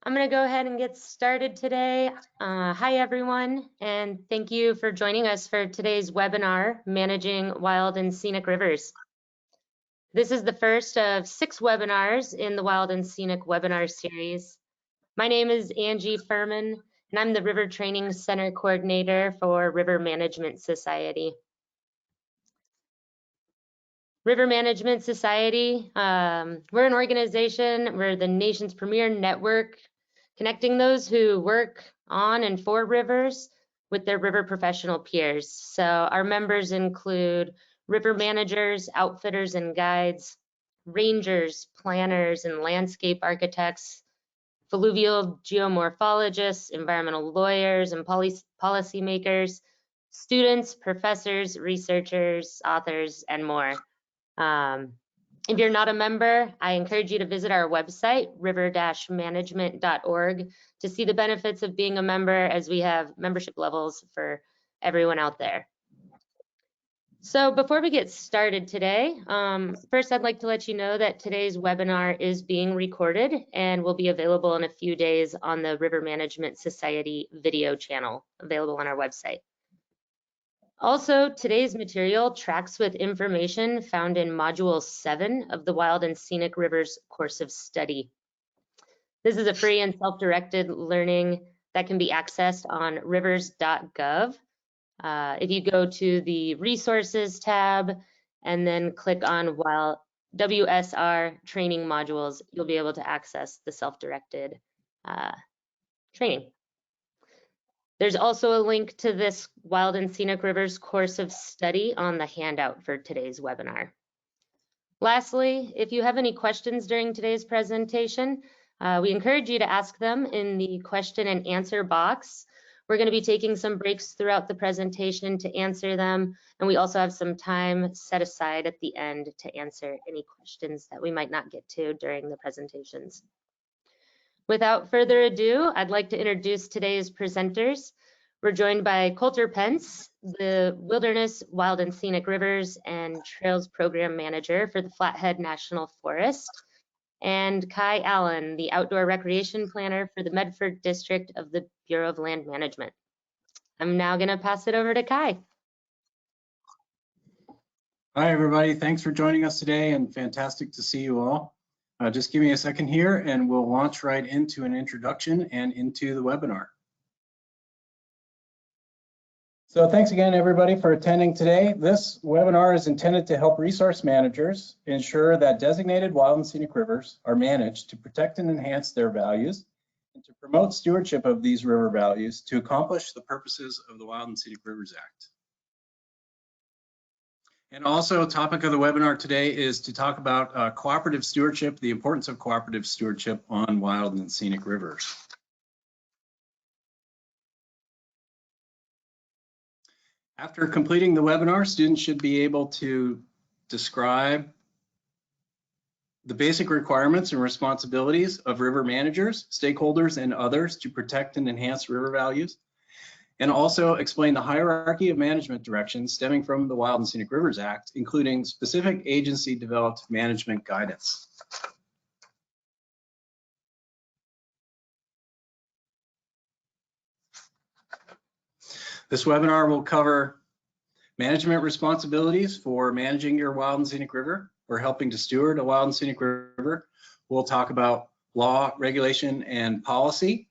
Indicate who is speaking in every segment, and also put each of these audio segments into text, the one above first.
Speaker 1: I'm going to go ahead and get started today. Hi, everyone, and thank you for joining us for today's webinar, Managing Wild and Scenic Rivers. This is the first of 6 webinars in the Wild and Scenic webinar series. My name is Angie Furman, and I'm the River Training Center Coordinator for River Management Society. River Management Society, we're an organization, we're the nation's premier network connecting those who work on and for rivers with their river professional peers. So our members include river managers, outfitters and guides, rangers, planners and landscape architects, fluvial geomorphologists, environmental lawyers and policymakers, students, professors, researchers, authors, and more. If you're not a member, I encourage you to visit our website, river-management.org, to see the benefits of being a member, as we have membership levels for everyone out there. So before we get started today, first I'd like to let you know that today's webinar is being recorded and will be available in a few days on the River Management Society video channel available on our website. Also, today's material tracks with information found in Module 7 of the Wild and Scenic Rivers course of study. This is a free and self-directed learning that can be accessed on rivers.gov. If you go to the Resources tab and then click on WSR Training Modules, you'll be able to access the self-directed training. There's also a link to this Wild and Scenic Rivers course of study on the handout for today's webinar. Lastly, if you have any questions during today's presentation, we encourage you to ask them in the question and answer box. We're going to be taking some breaks throughout the presentation to answer them, and we also have some time set aside at the end to answer any questions that we might not get to during the presentations. Without further ado, I'd like to introduce today's presenters. We're joined by Colter Pence, the Wilderness, Wild and Scenic Rivers and Trails Program Manager for the Flathead National Forest, and Kai Allen, the Outdoor Recreation Planner for the Medford District of the Bureau of Land Management. I'm now going to pass it over to Kai.
Speaker 2: Hi, everybody. Thanks for joining us today, and fantastic to see you all. Just give me a second here and we'll launch right into an introduction and into the webinar. So thanks again, everybody, for attending today. This webinar is intended to help resource managers ensure that designated wild and scenic rivers are managed to protect and enhance their values and to promote stewardship of these river values to accomplish the purposes of the Wild and Scenic Rivers Act. And also, a topic of the webinar today is to talk about cooperative stewardship, the importance of cooperative stewardship on wild and scenic rivers. After completing the webinar, students should be able to describe the basic requirements and responsibilities of river managers, stakeholders, and others to protect and enhance river values, and also explain the hierarchy of management directions stemming from the Wild and Scenic Rivers Act, including specific agency-developed management guidance. This webinar will cover management responsibilities for managing your wild and scenic river or helping to steward a wild and scenic river. We'll talk about law, regulation, and policy.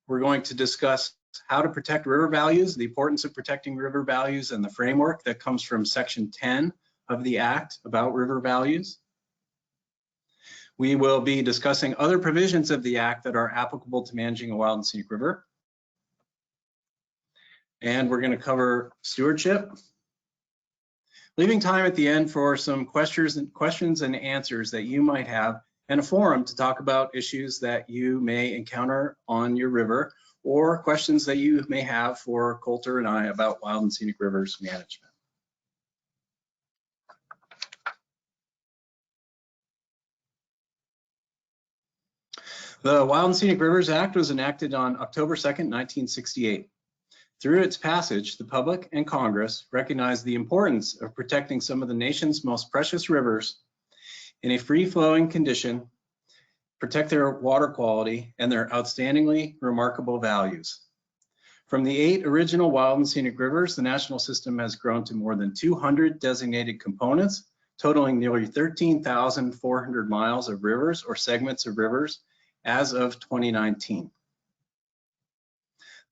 Speaker 2: We're going to discuss how to protect river values, the importance of protecting river values, and the framework that comes from Section 10 of the Act about river values. We will be discussing other provisions of the Act that are applicable to managing a wild and scenic river. And we're going to cover stewardship, leaving time at the end for some questions and answers that you might have, and a forum to talk about issues that you may encounter on your river, or questions that you may have for Colter and I about wild and scenic rivers management. The Wild and Scenic Rivers Act was enacted on October 2nd, 1968. Through its passage, the public and Congress recognized the importance of protecting some of the nation's most precious rivers in a free-flowing condition, protect their water quality and their outstandingly remarkable values. From the 8 original wild and scenic rivers, the national system has grown to more than 200 designated components, totaling nearly 13,400 miles of rivers or segments of rivers as of 2019.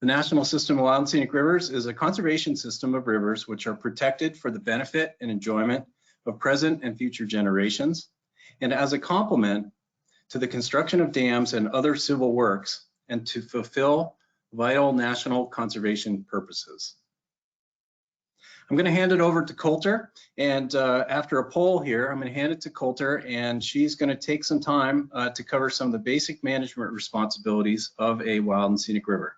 Speaker 2: The National System of Wild and Scenic Rivers is a conservation system of rivers which are protected for the benefit and enjoyment of present and future generations, and as a complement to the construction of dams and other civil works, and to fulfill vital national conservation purposes. I'm going to hand it over to Colter, and after a poll here, I'm going to hand it to Colter, and she's going to take some time to cover some of the basic management responsibilities of a wild and scenic river.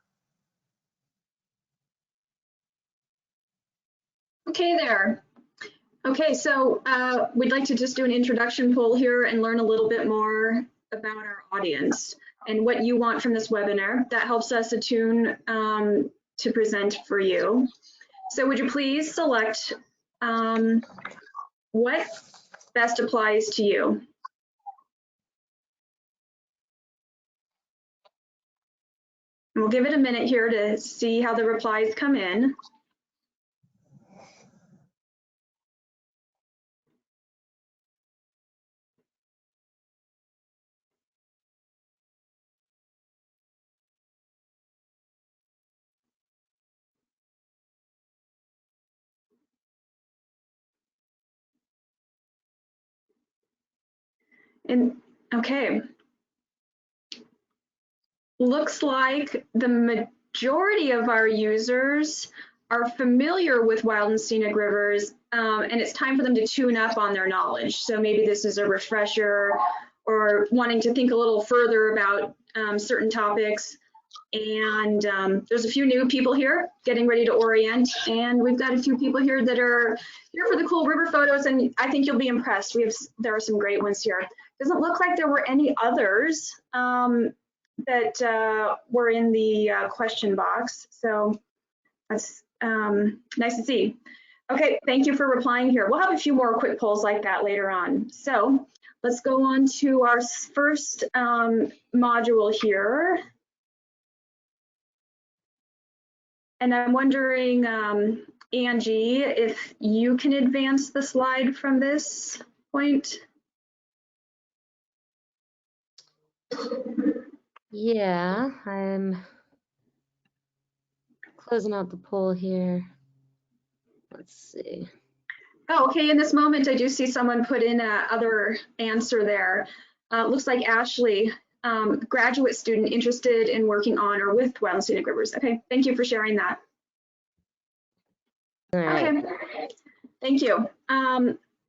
Speaker 3: Okay there. Okay, so we'd like to just do an introduction poll here and learn a little bit more about our audience and what you want from this webinar. That helps us attune to present for you. So would you please select what best applies to you? We'll give it a minute here to see how the replies come in. And okay, looks like the majority of our users are familiar with wild and scenic rivers, and it's time for them to tune up on their knowledge. So maybe this is a refresher or wanting to think a little further about certain topics. And there's a few new people here getting ready to orient, and we've got a few people here that are here for the cool river photos, and I think you'll be impressed. There are some great ones here. Doesn't look like there were any others that were in the question box, so that's nice to see. Okay, thank you for replying here. We'll have a few more quick polls like that later on. So let's go on to our first module here. And I'm wondering, Angie, if you can advance the slide from this point.
Speaker 1: Yeah, I'm closing out the poll here. Let's see.
Speaker 3: Oh, okay, in this moment, I do see someone put in a other answer there. Looks like Ashley, graduate student interested in working on or with wild and scenic rivers. Okay, thank you for sharing that.
Speaker 1: All right.
Speaker 3: Okay, thank you.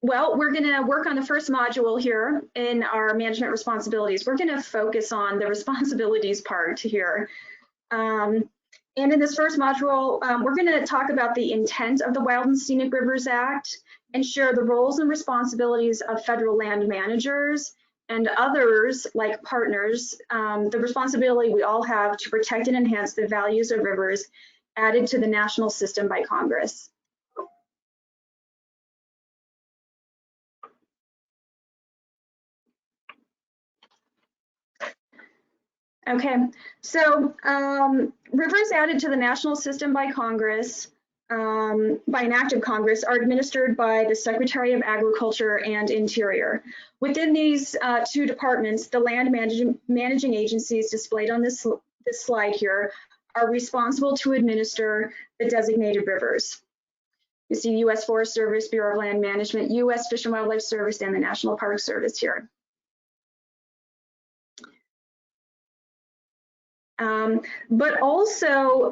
Speaker 3: Well, we're going to work on the first module here in our management responsibilities. We're going to focus on the responsibilities part here. And in this first module, we're going to talk about the intent of the Wild and Scenic Rivers Act and share the roles and responsibilities of federal land managers and others like partners, the responsibility we all have to protect and enhance the values of rivers added to the national system by Congress. Okay, so rivers added to the national system by Congress, by an act of Congress, are administered by the Secretary of Agriculture and Interior. Within these two departments, the land managing agencies displayed on this slide here are responsible to administer the designated rivers. You see U.S. Forest Service, Bureau of Land Management, U.S. Fish and Wildlife Service, and the National Park Service here. But also,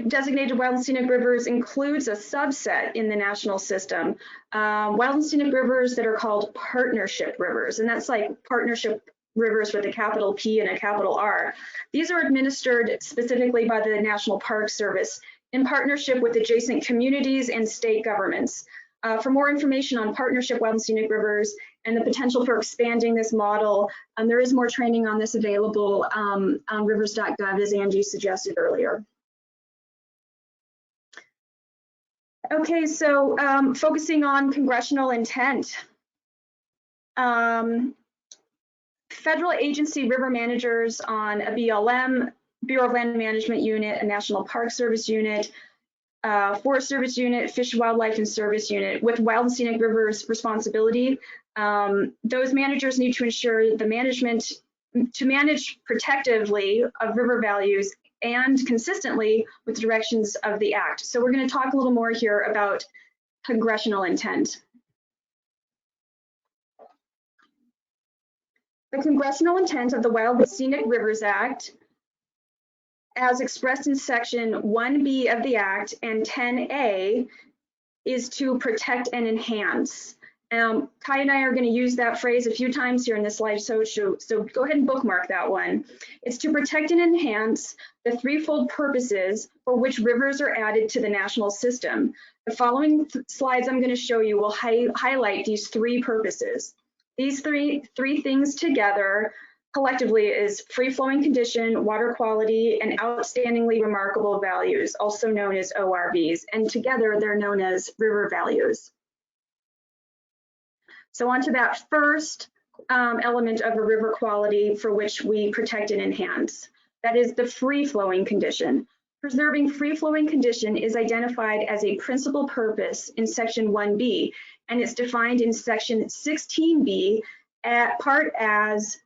Speaker 3: designated wild and scenic rivers includes a subset in the national system, wild and scenic rivers that are called partnership rivers, and that's like partnership rivers with a capital P and a capital R. These are administered specifically by the National Park Service in partnership with adjacent communities and state governments. For more information on partnership wild and scenic rivers and the potential for expanding this model, there is more training on this available on rivers.gov, as Angie suggested earlier. Okay, so focusing on congressional intent. federal agency river managers on a BLM, Bureau of Land Management unit, a National Park Service unit, Forest Service unit, Fish, Wildlife, and Service unit with wild and scenic rivers responsibility. Those managers need to ensure the management to manage protectively of river values and consistently with the directions of the Act. So we're going to talk a little more here about congressional intent. The congressional intent of the Wild and Scenic Rivers Act, as expressed in Section 1B of the Act and 10A, is to protect and enhance. Kai and I are going to use that phrase a few times here in this slideshow, so go ahead and bookmark that one. It's to protect and enhance the threefold purposes for which rivers are added to the national system. The following slides I'm going to show you will highlight these three purposes. These three things together collectively is free-flowing condition, water quality, and outstandingly remarkable values, also known as ORVs, and together they're known as river values. So on to that first element of a river quality for which we protect and enhance. That is the free-flowing condition. Preserving free-flowing condition is identified as a principal purpose in Section 1B, and it's defined in Section 16B part as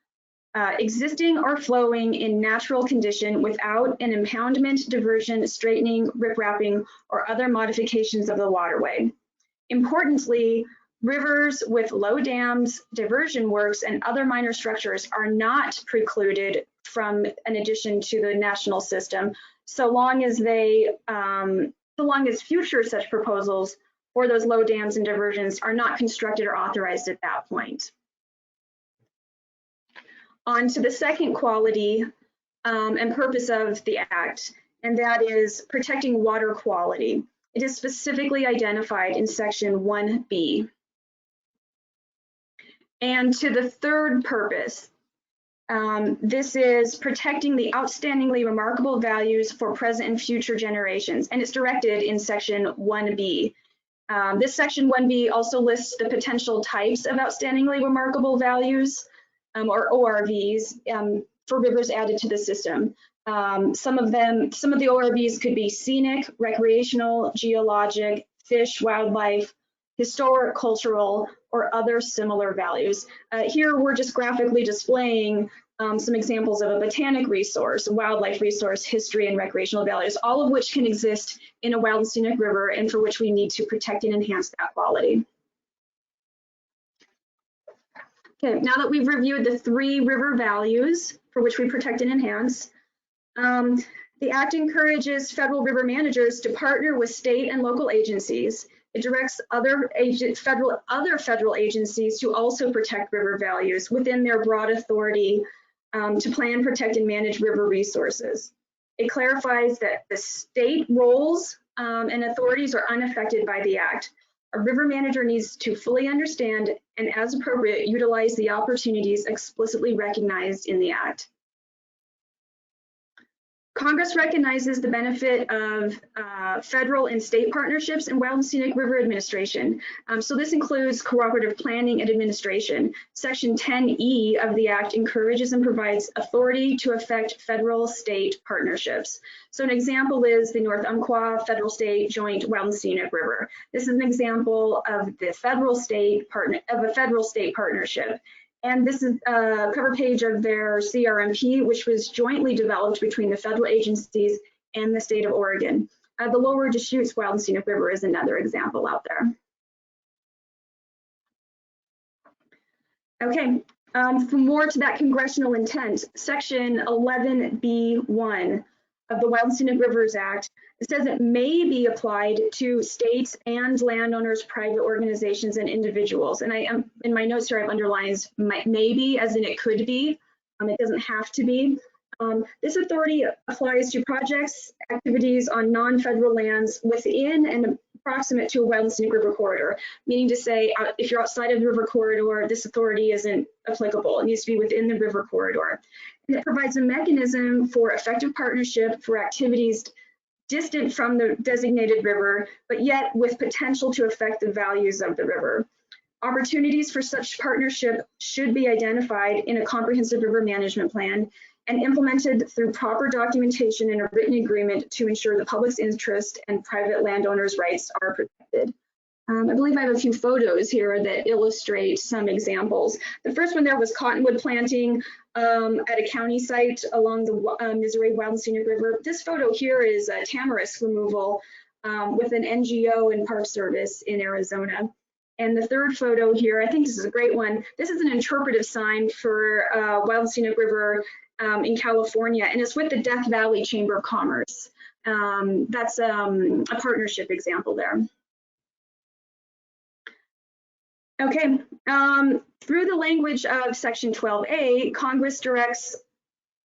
Speaker 3: existing or flowing in natural condition without an impoundment, diversion, straightening, riprapping, or other modifications of the waterway. Importantly, rivers with low dams, diversion works, and other minor structures are not precluded from an addition to the national system, so long as future such proposals for those low dams and diversions are not constructed or authorized at that point. On to the second quality and purpose of the Act, and that is protecting water quality. It is specifically identified in Section 1B. And to the third purpose, this is protecting the outstandingly remarkable values for present and future generations, and it's directed in Section 1B. This Section 1B also lists the potential types of outstandingly remarkable values, or ORVs, for rivers added to the system. Some of the ORVs could be scenic, recreational, geologic, fish, wildlife, historic, cultural, or other similar values. Here we're just graphically displaying some examples of a botanic resource, a wildlife resource, history, and recreational values, all of which can exist in a wild and scenic river and for which we need to protect and enhance that quality. Okay, now that we've reviewed the three river values for which we protect and enhance, the Act encourages federal river managers to partner with state and local agencies. It directs other federal agencies to also protect river values within their broad authority to plan, protect, and manage river resources. It clarifies that the state roles and authorities are unaffected by the Act. A river manager needs to fully understand and, as appropriate, utilize the opportunities explicitly recognized in the Act. Congress recognizes the benefit of federal and state partnerships in wild and scenic river administration. So this includes cooperative planning and administration. Section 10E of the Act encourages and provides authority to effect federal-state partnerships. So an example is the North Umpqua Federal-State Joint Wild and Scenic River. This is an example of the federal-state partnership. And this is a cover page of their CRMP, which was jointly developed between the federal agencies and the state of Oregon. The Lower Deschutes Wild and Scenic River is another example out there. Okay, for more to that congressional intent, Section 11B1 of the Wild and Scenic Rivers Act, it says it may be applied to states and landowners, private organizations, and individuals. And in my notes here, I've underlined maybe, as in it could be. It doesn't have to be. This authority applies to projects, activities on non-federal lands within and approximate to a wild and scenic river corridor, meaning to say, if you're outside of the river corridor, this authority isn't applicable. It needs to be within the river corridor. And it provides a mechanism for effective partnership for activities distant from the designated river, but yet with potential to affect the values of the river. Opportunities for such partnership should be identified in a comprehensive river management plan and implemented through proper documentation and a written agreement to ensure the public's interest and private landowners' rights are protected. I believe I have a few photos here that illustrate some examples. The first one there was cottonwood planting at a county site along the Missouri Wild and Scenic River. This photo here is tamarisk removal with an NGO and Park Service in Arizona. And the third photo here, I think this is a great one. This is an interpretive sign for Wild and Scenic River in California, and it's with the Death Valley Chamber of Commerce. That's a partnership example there. Okay, through the language of Section 12A, Congress directs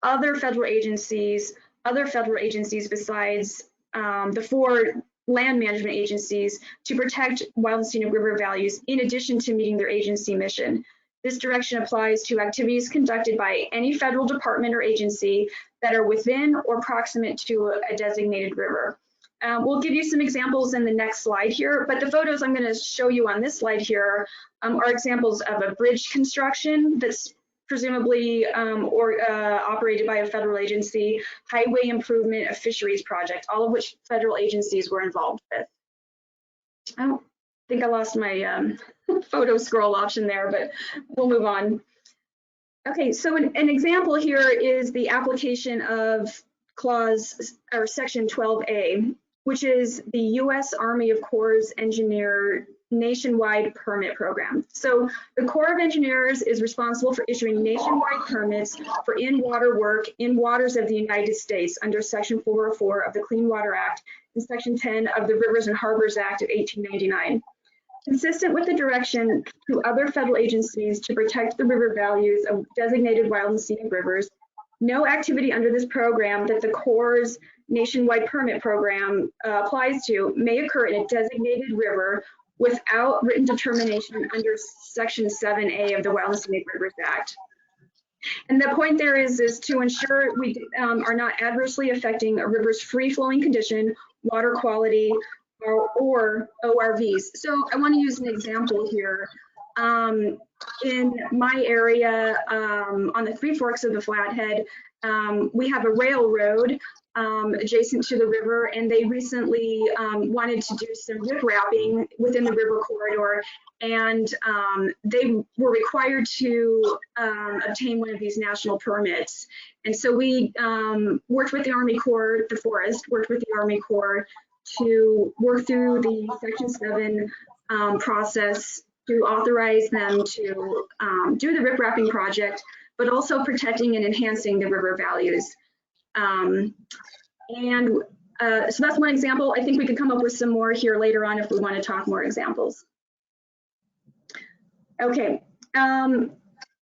Speaker 3: other federal agencies besides the 4 land management agencies to protect wild and scenic river values in addition to meeting their agency mission. This direction applies to activities conducted by any federal department or agency that are within or proximate to a designated river. We'll give you some examples in the next slide here, but the photos I'm going to show you on this slide here are examples of a bridge construction that's presumably operated by a federal agency, highway improvement, a fisheries project, all of which federal agencies were involved with. I don't think I lost my photo scroll option there, but we'll move on. Okay, so an example here is the application of Section 12A, which is the U.S. Army of Corps Engineer nationwide permit program. So the Corps of Engineers is responsible for issuing nationwide permits for in-water work in waters of the United States under Section 404 of the Clean Water Act and Section 10 of the Rivers and Harbors Act of 1899. Consistent with the direction to other federal agencies to protect the river values of designated wild and scenic rivers, no activity under this program that the Corps' nationwide permit program applies to may occur in a designated river without written determination under Section 7A of the Wild and Scenic Rivers Act. And the point there is to ensure we are not adversely affecting a river's free-flowing condition, water quality, or ORVs. So I want to use an example here. In my area, on the Three Forks of the Flathead, we have a railroad adjacent to the river, and they recently wanted to do some riprapping within the river corridor, and they were required to obtain one of these national permits. And so we worked with the Army Corps, the Forest, worked with the Army Corps to work through the Section 7 process to authorize them to do the riprapping project, but also protecting and enhancing the river values. So that's one example. I think we could come up with some more here later on if we want to talk more examples. Okay,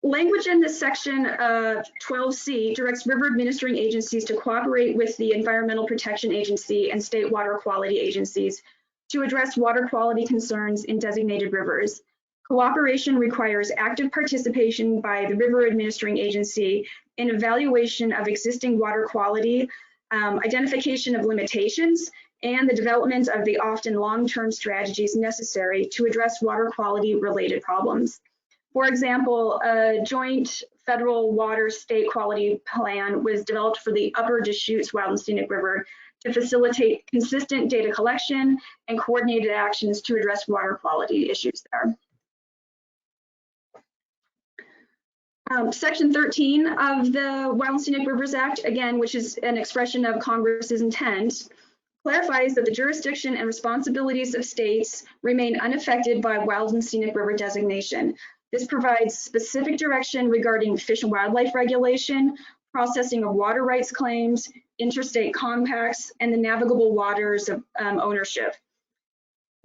Speaker 3: language in this section 12C directs river administering agencies to cooperate with the Environmental Protection Agency and state water quality agencies to address water quality concerns in designated rivers. Cooperation requires active participation by the river administering agency in evaluation of existing water quality, identification of limitations, and the development of the often long-term strategies necessary to address water quality related problems. For example, a joint federal water state quality plan was developed for the Upper Deschutes Wild and Scenic River to facilitate consistent data collection and coordinated actions to address water quality issues there. Section 13 of the Wild and Scenic Rivers Act, again, which is an expression of Congress's intent, clarifies that the jurisdiction and responsibilities of states remain unaffected by wild and scenic river designation. This provides specific direction regarding fish and wildlife regulation, processing of water rights claims, interstate compacts, and the navigable waters of ownership.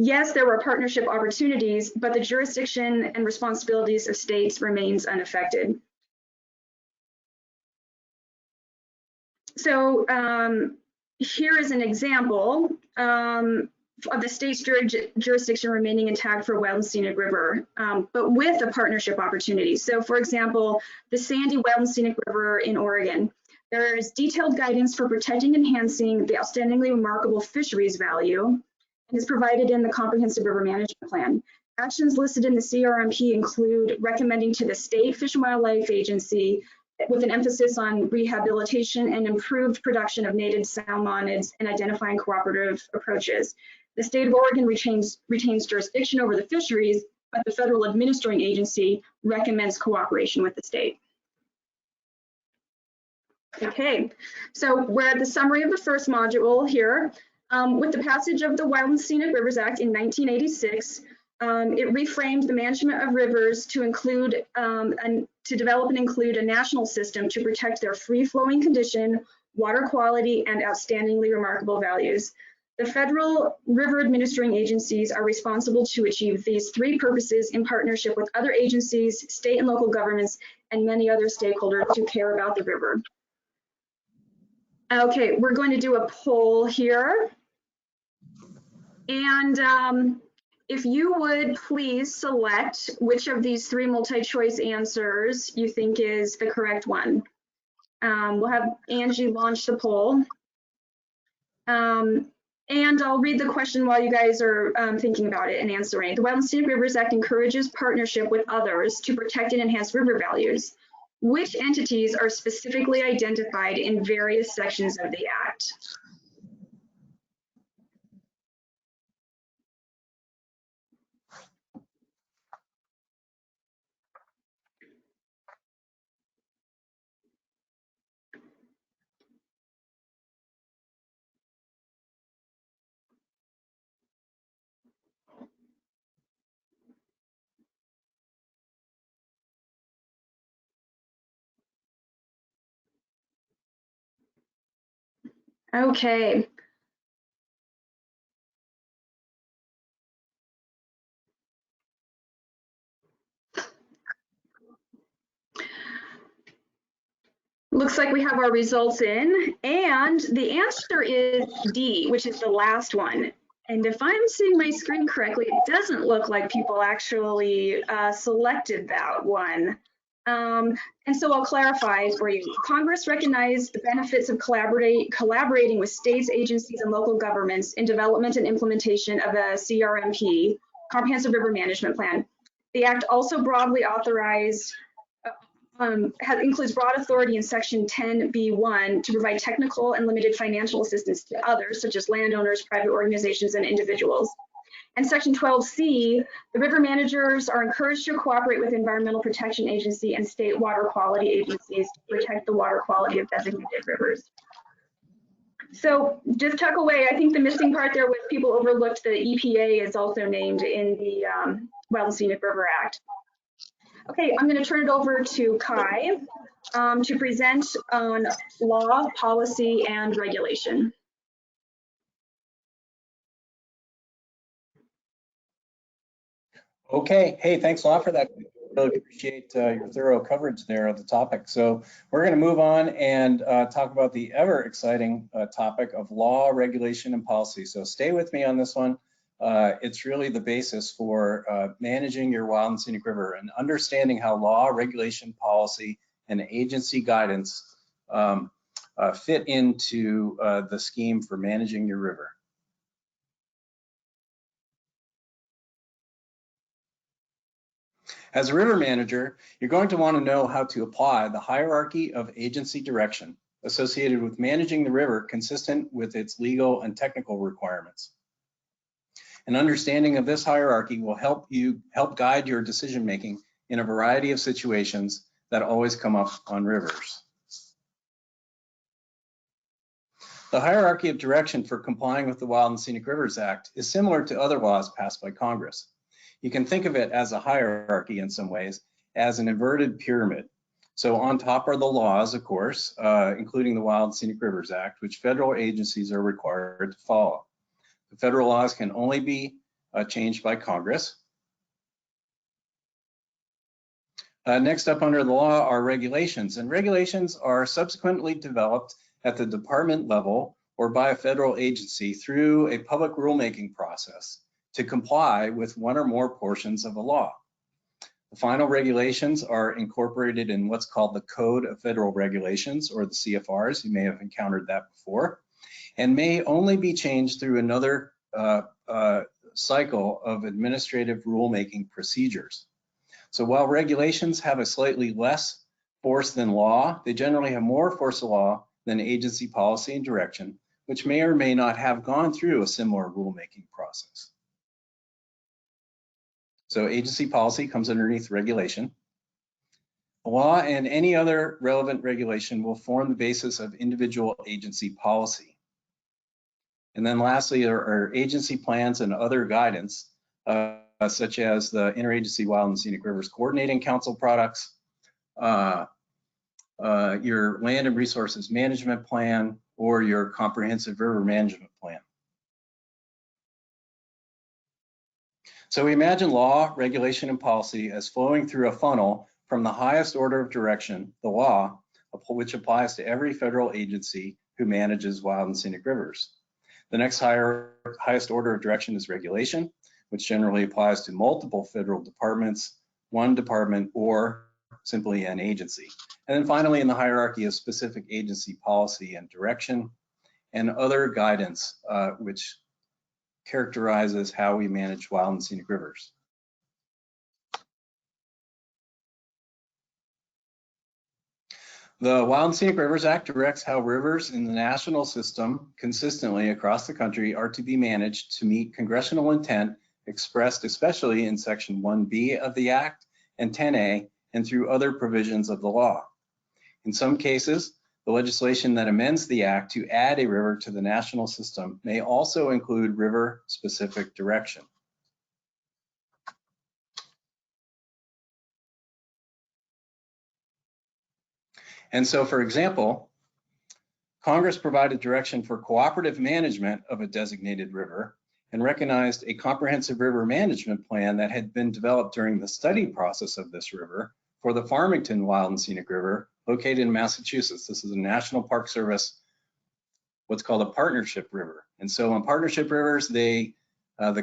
Speaker 3: Yes, there were partnership opportunities, but the jurisdiction and responsibilities of states remains unaffected. So here is an example of the state's jurisdiction remaining intact for Wild and Scenic River, but with a partnership opportunity. So for example, the Sandy Wild and Scenic River in Oregon. There is detailed guidance for protecting and enhancing the outstandingly remarkable fisheries value, and is provided in the Comprehensive River Management Plan. Actions listed in the CRMP include recommending to the State Fish and Wildlife Agency with an emphasis on rehabilitation and improved production of native salmonids and identifying cooperative approaches. The state of Oregon retains jurisdiction over the fisheries, but the federal administering agency recommends cooperation with the state. Okay, so we're at the summary of the first module here. With the passage of the Wild and Scenic Rivers Act in 1986, it reframed the management of rivers to include to develop and include a national system to protect their free-flowing condition, water quality, and outstandingly remarkable values. The federal river administering agencies are responsible to achieve these three purposes in partnership with other agencies, state and local governments, and many other stakeholders who care about the river. Okay, we're going to do a poll here. And if you would please select which of these three multi-choice answers you think is the correct one. We'll have Angie launch the poll. And I'll read the question while you guys are thinking about it and answering. The Wild and Scenic Rivers Act encourages partnership with others to protect and enhance river values. Which entities are specifically identified in various sections of the Act? Okay. Looks like we have our results in, and the answer is D, which is the last one. And if I'm seeing my screen correctly, it doesn't look like people actually selected that one. And so I'll clarify for you. Congress recognized the benefits of collaborating with states, agencies, and local governments in development and implementation of a CRMP, Comprehensive River Management Plan. The Act also broadly authorized includes broad authority in Section 10B1 to provide technical and limited financial assistance to others, such as landowners, private organizations, and individuals. And Section 12C, the river managers are encouraged to cooperate with Environmental Protection Agency and state water quality agencies to protect the water quality of designated rivers. So just tuck away, I think the missing part there was people overlooked the EPA is also named in the Wild and Scenic River Act. Okay, I'm going to turn it over to Kai to present on law, policy, and regulation.
Speaker 2: Okay, hey, thanks a lot for that. Really appreciate your thorough coverage there of the topic. So we're going to move on and talk about the ever exciting topic of law, regulation, and policy. So stay with me on this one. It's really the basis for managing your wild and scenic river and understanding how law, regulation, policy, and agency guidance fit into the scheme for managing your river. As a river manager, you're going to want to know how to apply the hierarchy of agency direction associated with managing the river consistent with its legal and technical requirements. An understanding of this hierarchy will help guide your decision-making in a variety of situations that always come up on rivers. The hierarchy of direction for complying with the Wild and Scenic Rivers Act is similar to other laws passed by Congress. You can think of it as a hierarchy in some ways, as an inverted pyramid. So on top are the laws, of course, including the Wild and Scenic Rivers Act, which federal agencies are required to follow. The federal laws can only be changed by Congress. Next up under the law are regulations, and regulations are subsequently developed at the department level or by a federal agency through a public rulemaking process to comply with one or more portions of a law. The final regulations are incorporated in what's called the Code of Federal Regulations, or the CFRs. You may have encountered that before, and may only be changed through another cycle of administrative rulemaking procedures. So while regulations have a slightly less force than law, they generally have more force of law than agency policy and direction, which may or may not have gone through a similar rulemaking process. So agency policy comes underneath regulation. Law and any other relevant regulation will form the basis of individual agency policy. And then lastly are agency plans and other guidance, such as the Interagency Wild and Scenic Rivers Coordinating Council products, your Land and Resources Management Plan, or your Comprehensive River Management Plan. So we imagine law, regulation, and policy as flowing through a funnel from the highest order of direction, the law, which applies to every federal agency who manages wild and scenic rivers. The next highest order of direction is regulation, which generally applies to multiple federal departments, one department, or simply an agency. And then finally in the hierarchy is specific agency policy and direction and other guidance, which characterizes how we manage wild and scenic rivers. The Wild and Scenic Rivers Act directs how rivers in the national system consistently across the country are to be managed to meet congressional intent expressed especially in Section 1B of the Act and 10A and through other provisions of the law. In some cases, the legislation that amends the Act to add a river to the national system may also include river-specific direction. And so, for example, Congress provided direction for cooperative management of a designated river and recognized a comprehensive river management plan that had been developed during the study process of this river for the Farmington Wild and Scenic River located in Massachusetts. This is a National Park Service, what's called a partnership river. And so on partnership rivers, the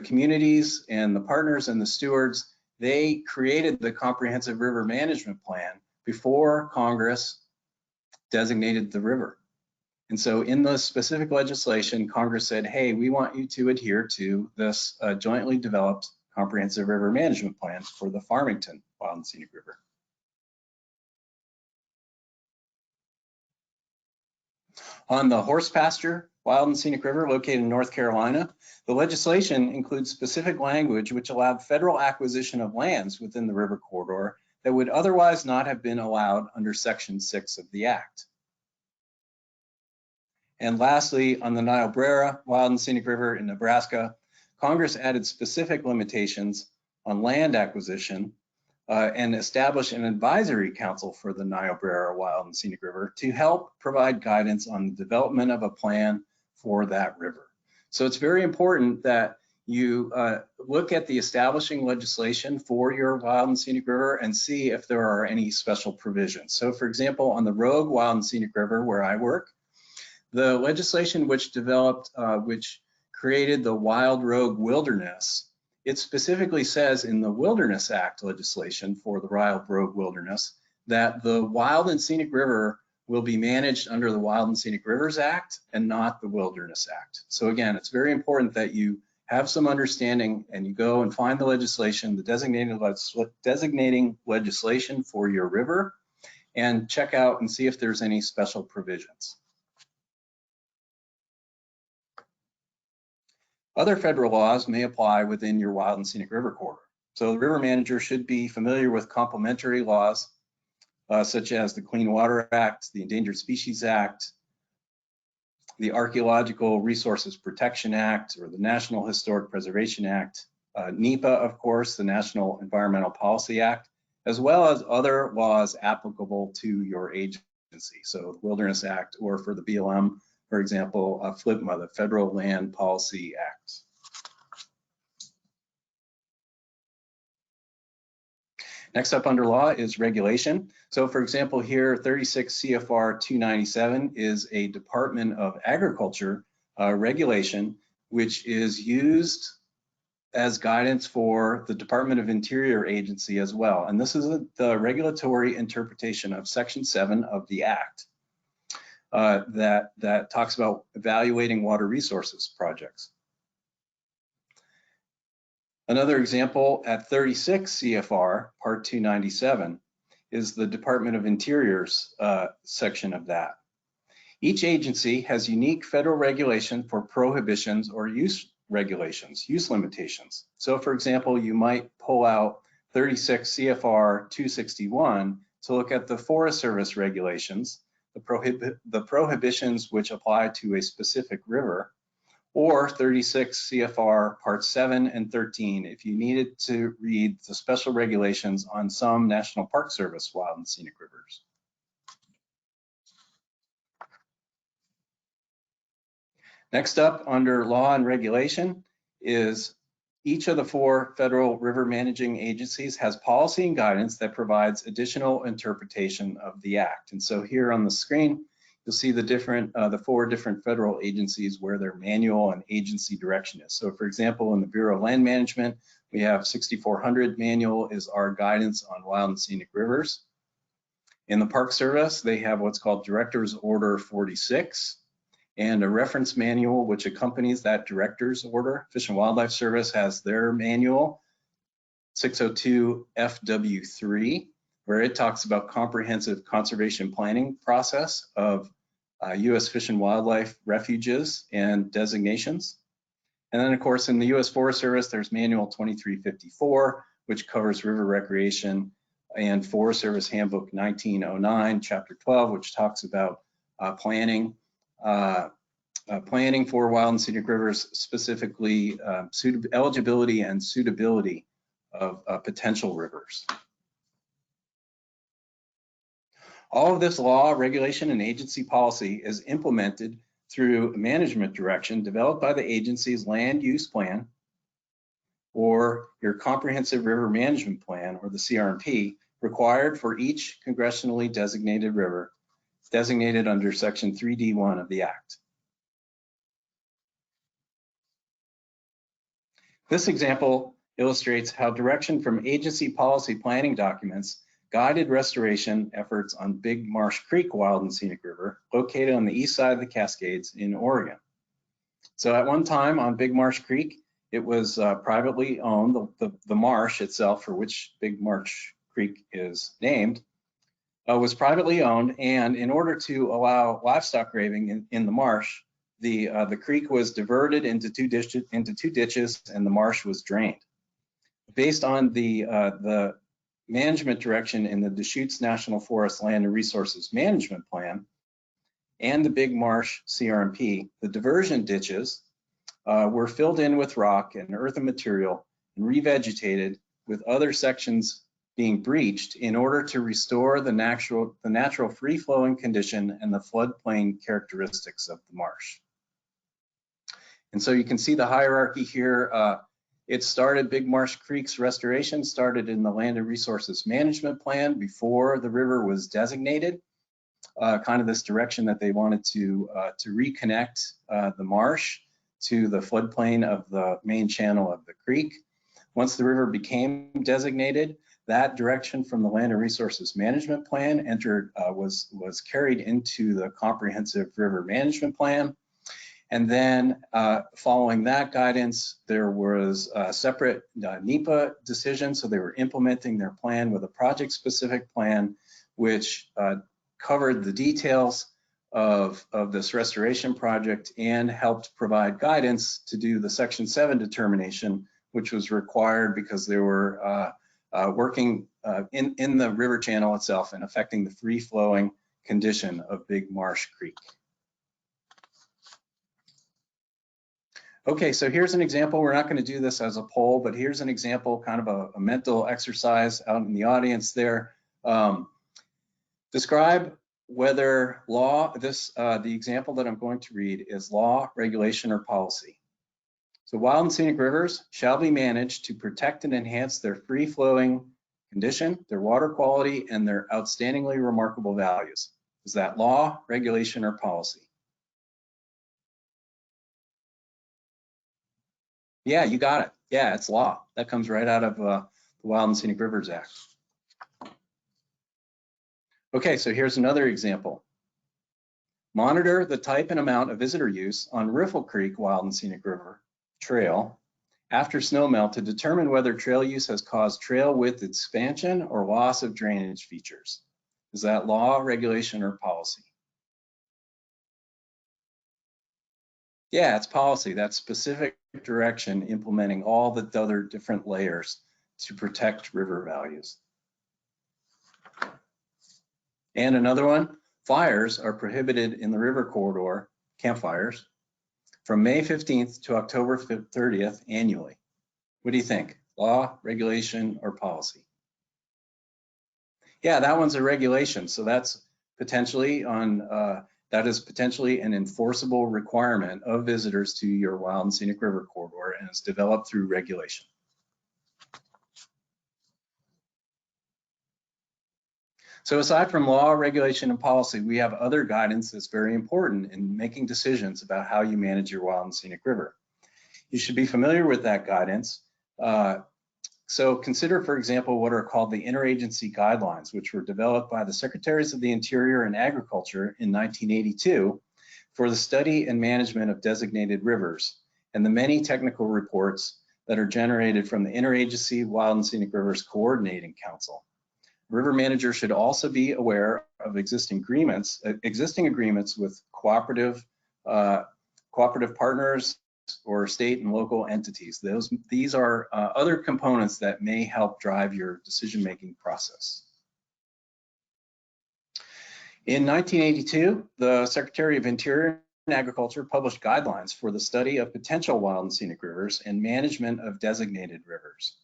Speaker 2: communities and the partners and the stewards, they created the comprehensive river management plan before Congress designated the river. And so in the specific legislation, Congress said, hey, we want you to adhere to this jointly developed comprehensive river management plan for the Farmington Wild and Scenic River. On the horse pasture Wild and Scenic River located in North Carolina, the legislation includes specific language which allowed federal acquisition of lands within the river corridor that would otherwise not have been allowed under Section 6 of the Act. And lastly, on the Niobrara Wild and Scenic River in Nebraska, Congress added specific limitations on land acquisition and established an advisory council for the Niobrara Wild and Scenic River to help provide guidance on the development of a plan for that river. So it's very important that you look at the establishing legislation for your Wild and Scenic River and see if there are any special provisions. So for example, on the Rogue Wild and Scenic River where I work, the legislation which developed, which created the Wild Rogue Wilderness, it specifically says in the Wilderness Act legislation for the Wild Rogue Wilderness that the Wild and Scenic River will be managed under the Wild and Scenic Rivers Act and not the Wilderness Act. So again, it's very important that you have some understanding and you go and find the legislation, the designating legislation for your river, and check out and see if there's any special provisions. Other federal laws may apply within your Wild and Scenic River corridor. So the river manager should be familiar with complementary laws such as the Clean Water Act, the Endangered Species Act, the Archaeological Resources Protection Act, or the National Historic Preservation Act, NEPA, of course, the National Environmental Policy Act, as well as other laws applicable to your agency. So the Wilderness Act, or for the BLM, for example, FLPMA, the Federal Land Policy Act. Next up under law is regulation. So for example, here 36 CFR 297 is a Department of Agriculture regulation, which is used as guidance for the Department of Interior agency as well. And this is the regulatory interpretation of Section 7 of the Act that talks about evaluating water resources projects. Another example at 36 CFR, Part 297, is the Department of Interior's section of that. Each agency has unique federal regulation for prohibitions or use regulations, use limitations. So for example, you might pull out 36 CFR 261 to look at the Forest Service regulations, the prohibitions which apply to a specific river, or 36 CFR Parts 7 and 13 if you needed to read the special regulations on some National Park Service wild and scenic rivers. Next up under law and regulation is each of the 4 federal river managing agencies has policy and guidance that provides additional interpretation of the act. And so here on the screen, you'll see the 4 different federal agencies where their manual and agency direction is. So for example, in the Bureau of Land Management, we have 6400 manual is our guidance on wild and scenic rivers. In the Park Service, they have what's called Director's Order 46 and a reference manual which accompanies that Director's Order. Fish and Wildlife Service has their manual, 602 FW3, where it talks about comprehensive conservation planning process of U.S. Fish and Wildlife refuges and designations. And then of course in the U.S. Forest Service, there's Manual 2354, which covers river recreation, and Forest Service Handbook 1909, Chapter 12, which talks about planning for wild and scenic rivers, specifically eligibility and suitability of potential rivers. All of this law, regulation, and agency policy is implemented through a management direction developed by the agency's land use plan or your comprehensive river management plan, or the CRMP, required for each congressionally designated river designated under Section 3D1 of the Act. This example illustrates how direction from agency policy planning documents guided restoration efforts on Big Marsh Creek Wild and Scenic River, located on the east side of the Cascades in Oregon. So at one time on Big Marsh Creek, it was privately owned. The marsh itself, for which Big Marsh Creek is named, was privately owned, and in order to allow livestock grazing in the marsh, the creek was diverted into two ditches, and the marsh was drained. Based on the management direction in the Deschutes National Forest Land and Resources Management Plan and the Big Marsh CRMP, the diversion ditches were filled in with rock and earthen material and revegetated, with other sections being breached in order to restore the natural free-flowing condition and the floodplain characteristics of the marsh. And so you can see the hierarchy here. It started, Big Marsh Creek's restoration started in the Land and Resources Management Plan before the river was designated, kind of this direction that they wanted to reconnect the marsh to the floodplain of the main channel of the creek. Once the river became designated, that direction from the Land and Resources Management Plan was carried into the Comprehensive River Management Plan. And then following that guidance, there was a separate NEPA decision. So they were implementing their plan with a project-specific plan, which covered the details of this restoration project and helped provide guidance to do the Section 7 determination, which was required because they were working in the river channel itself and affecting the free-flowing condition of Big Marsh Creek. Okay, so here's an example. We're not going to do this as a poll, but here's an example, kind of a mental exercise out in the audience there. Describe whether the example that I'm going to read is law, regulation, or policy. So wild and scenic rivers shall be managed to protect and enhance their free-flowing condition, their water quality, and their outstandingly remarkable values. Is that law, regulation, or policy? Yeah, you got it. Yeah, it's law. That comes right out of the Wild and Scenic Rivers Act. Okay, so here's another example. Monitor the type and amount of visitor use on Riffle Creek Wild and Scenic River Trail after snowmelt to determine whether trail use has caused trail width expansion or loss of drainage features. Is that law, regulation, or policy? Yeah, it's policy. That's specific direction implementing all the other different layers to protect river values. And another one, fires are prohibited in the river corridor, campfires, from May 15th to October 30th annually. What do you think? Law, regulation, or policy? Yeah, that one's a regulation. So that's potentially that is potentially an enforceable requirement of visitors to your wild and scenic river corridor, and it's developed through regulation. So aside from law, regulation, and policy, we have other guidance that's very important in making decisions about how you manage your wild and scenic river. You should be familiar with that guidance. So consider, for example, what are called the interagency guidelines, which were developed by the Secretaries of the Interior and Agriculture in 1982 for the study and management of designated rivers, and the many technical reports that are generated from the Interagency Wild and Scenic Rivers Coordinating Council. River manager should also be aware of existing agreements with cooperative partners or state and local entities. These are other components that may help drive your decision-making process. In 1982, the Secretary of Interior and Agriculture published guidelines for the study of potential wild and scenic rivers and management of designated rivers.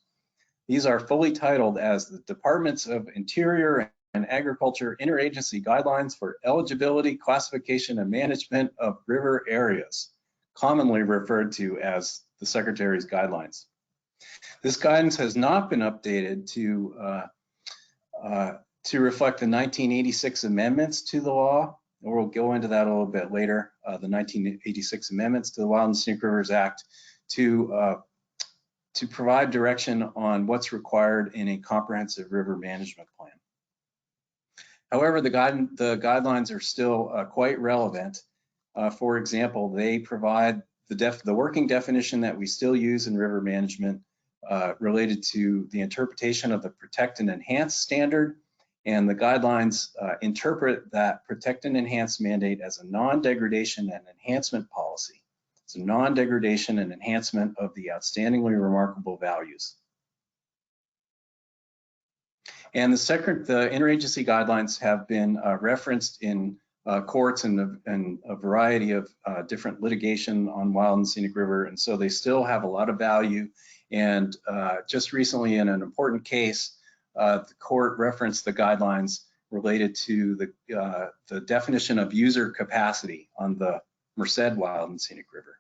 Speaker 2: These are fully titled as the Departments of Interior and Agriculture Interagency Guidelines for Eligibility, Classification, and Management of River Areas, commonly referred to as the Secretary's Guidelines. This guidance has not been updated to reflect the 1986 amendments to the law. We'll go into that a little bit later, the 1986 amendments to the Wild and Scenic Rivers Act to provide direction on what's required in a comprehensive river management plan. However, the guidelines are still quite relevant. For example, they provide the working definition that we still use in river management related to the interpretation of the protect and enhance standard, and the guidelines interpret that protect and enhance mandate as a non-degradation and enhancement policy. It's a non-degradation and enhancement of the outstandingly remarkable values. And the interagency guidelines have been referenced in courts and a variety of different litigation on wild and scenic river, and so they still have a lot of value. And just recently in an important case, the court referenced the guidelines related to the definition of user capacity on the Merced Wild and Scenic River.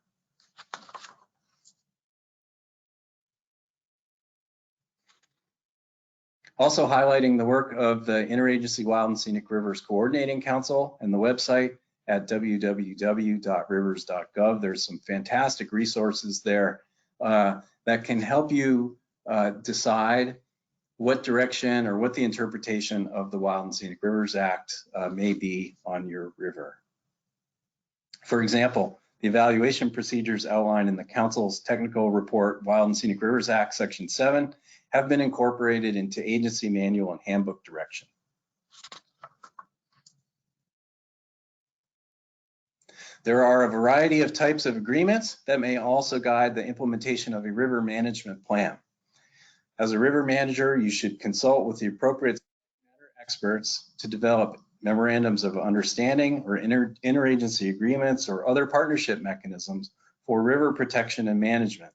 Speaker 2: Also highlighting the work of the Interagency Wild and Scenic Rivers Coordinating Council and the website at www.rivers.gov. There's some fantastic resources there that can help you decide what direction or what the interpretation of the Wild and Scenic Rivers Act may be on your river. For example, the evaluation procedures outlined in the Council's technical report, Wild and Scenic Rivers Act, Section 7, have been incorporated into agency manual and handbook direction. There are a variety of types of agreements that may also guide the implementation of a river management plan. As a river manager, you should consult with the appropriate experts to develop memorandums of understanding or interagency agreements or other partnership mechanisms for river protection and management.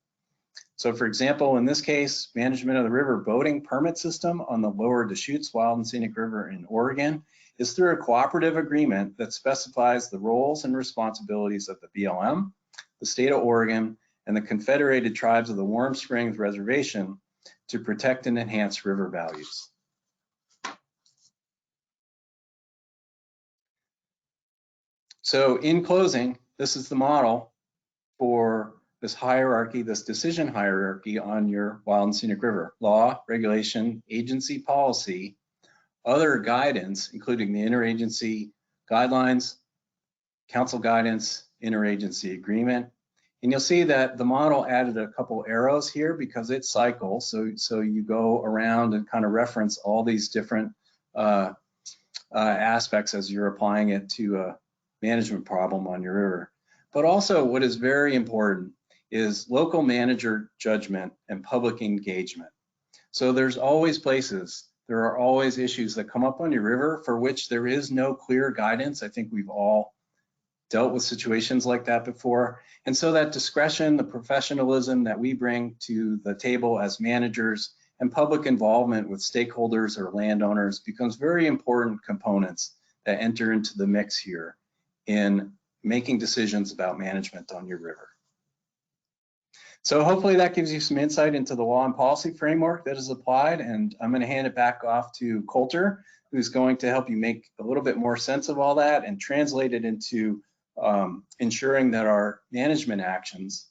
Speaker 2: So for example, in this case, management of the river boating permit system on the lower Deschutes Wild and Scenic River in Oregon is through a cooperative agreement that specifies the roles and responsibilities of the BLM, the state of Oregon, and the Confederated Tribes of the Warm Springs Reservation to protect and enhance river values. So in closing, this is the model for this hierarchy, this decision hierarchy on your wild and scenic river: law, regulation, agency policy, other guidance, including the interagency guidelines, council guidance, interagency agreement, And you'll see that the model added a couple arrows here because it cycles. So you go around and kind of reference all these different aspects as you're applying it to a management problem on your river. But also what is very important is local manager judgment and public engagement. So there's always places, there are always issues that come up on your river for which there is no clear guidance. I think we've all dealt with situations like that before. And so that discretion, the professionalism that we bring to the table as managers and public involvement with stakeholders or landowners becomes very important components that enter into the mix here in making decisions about management on your river. So hopefully that gives you some insight into the law and policy framework that is applied, and I'm going to hand it back off to Colter, who's going to help you make a little bit more sense of all that and translate it into ensuring that our management actions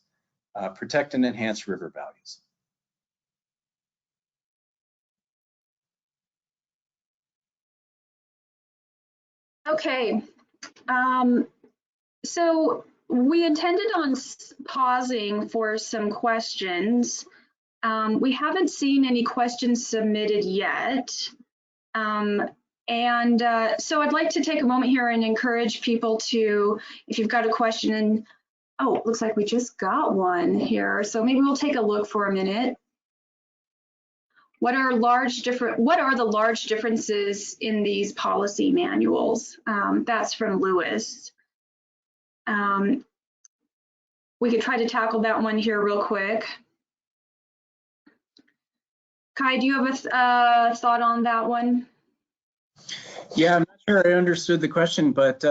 Speaker 2: protect and enhance river values.
Speaker 3: Okay, so we intended on pausing for some questions. We haven't seen any questions submitted yet. So I'd like to take a moment here and encourage people to, if you've got a question, and oh, it looks like we just got one here. So maybe we'll take a look for a minute. What are the large differences in these policy manuals? That's from Lewis. We could try to tackle that one here real quick. Kai, do you have a thought on that one?
Speaker 2: Yeah, I'm not sure I understood the question, but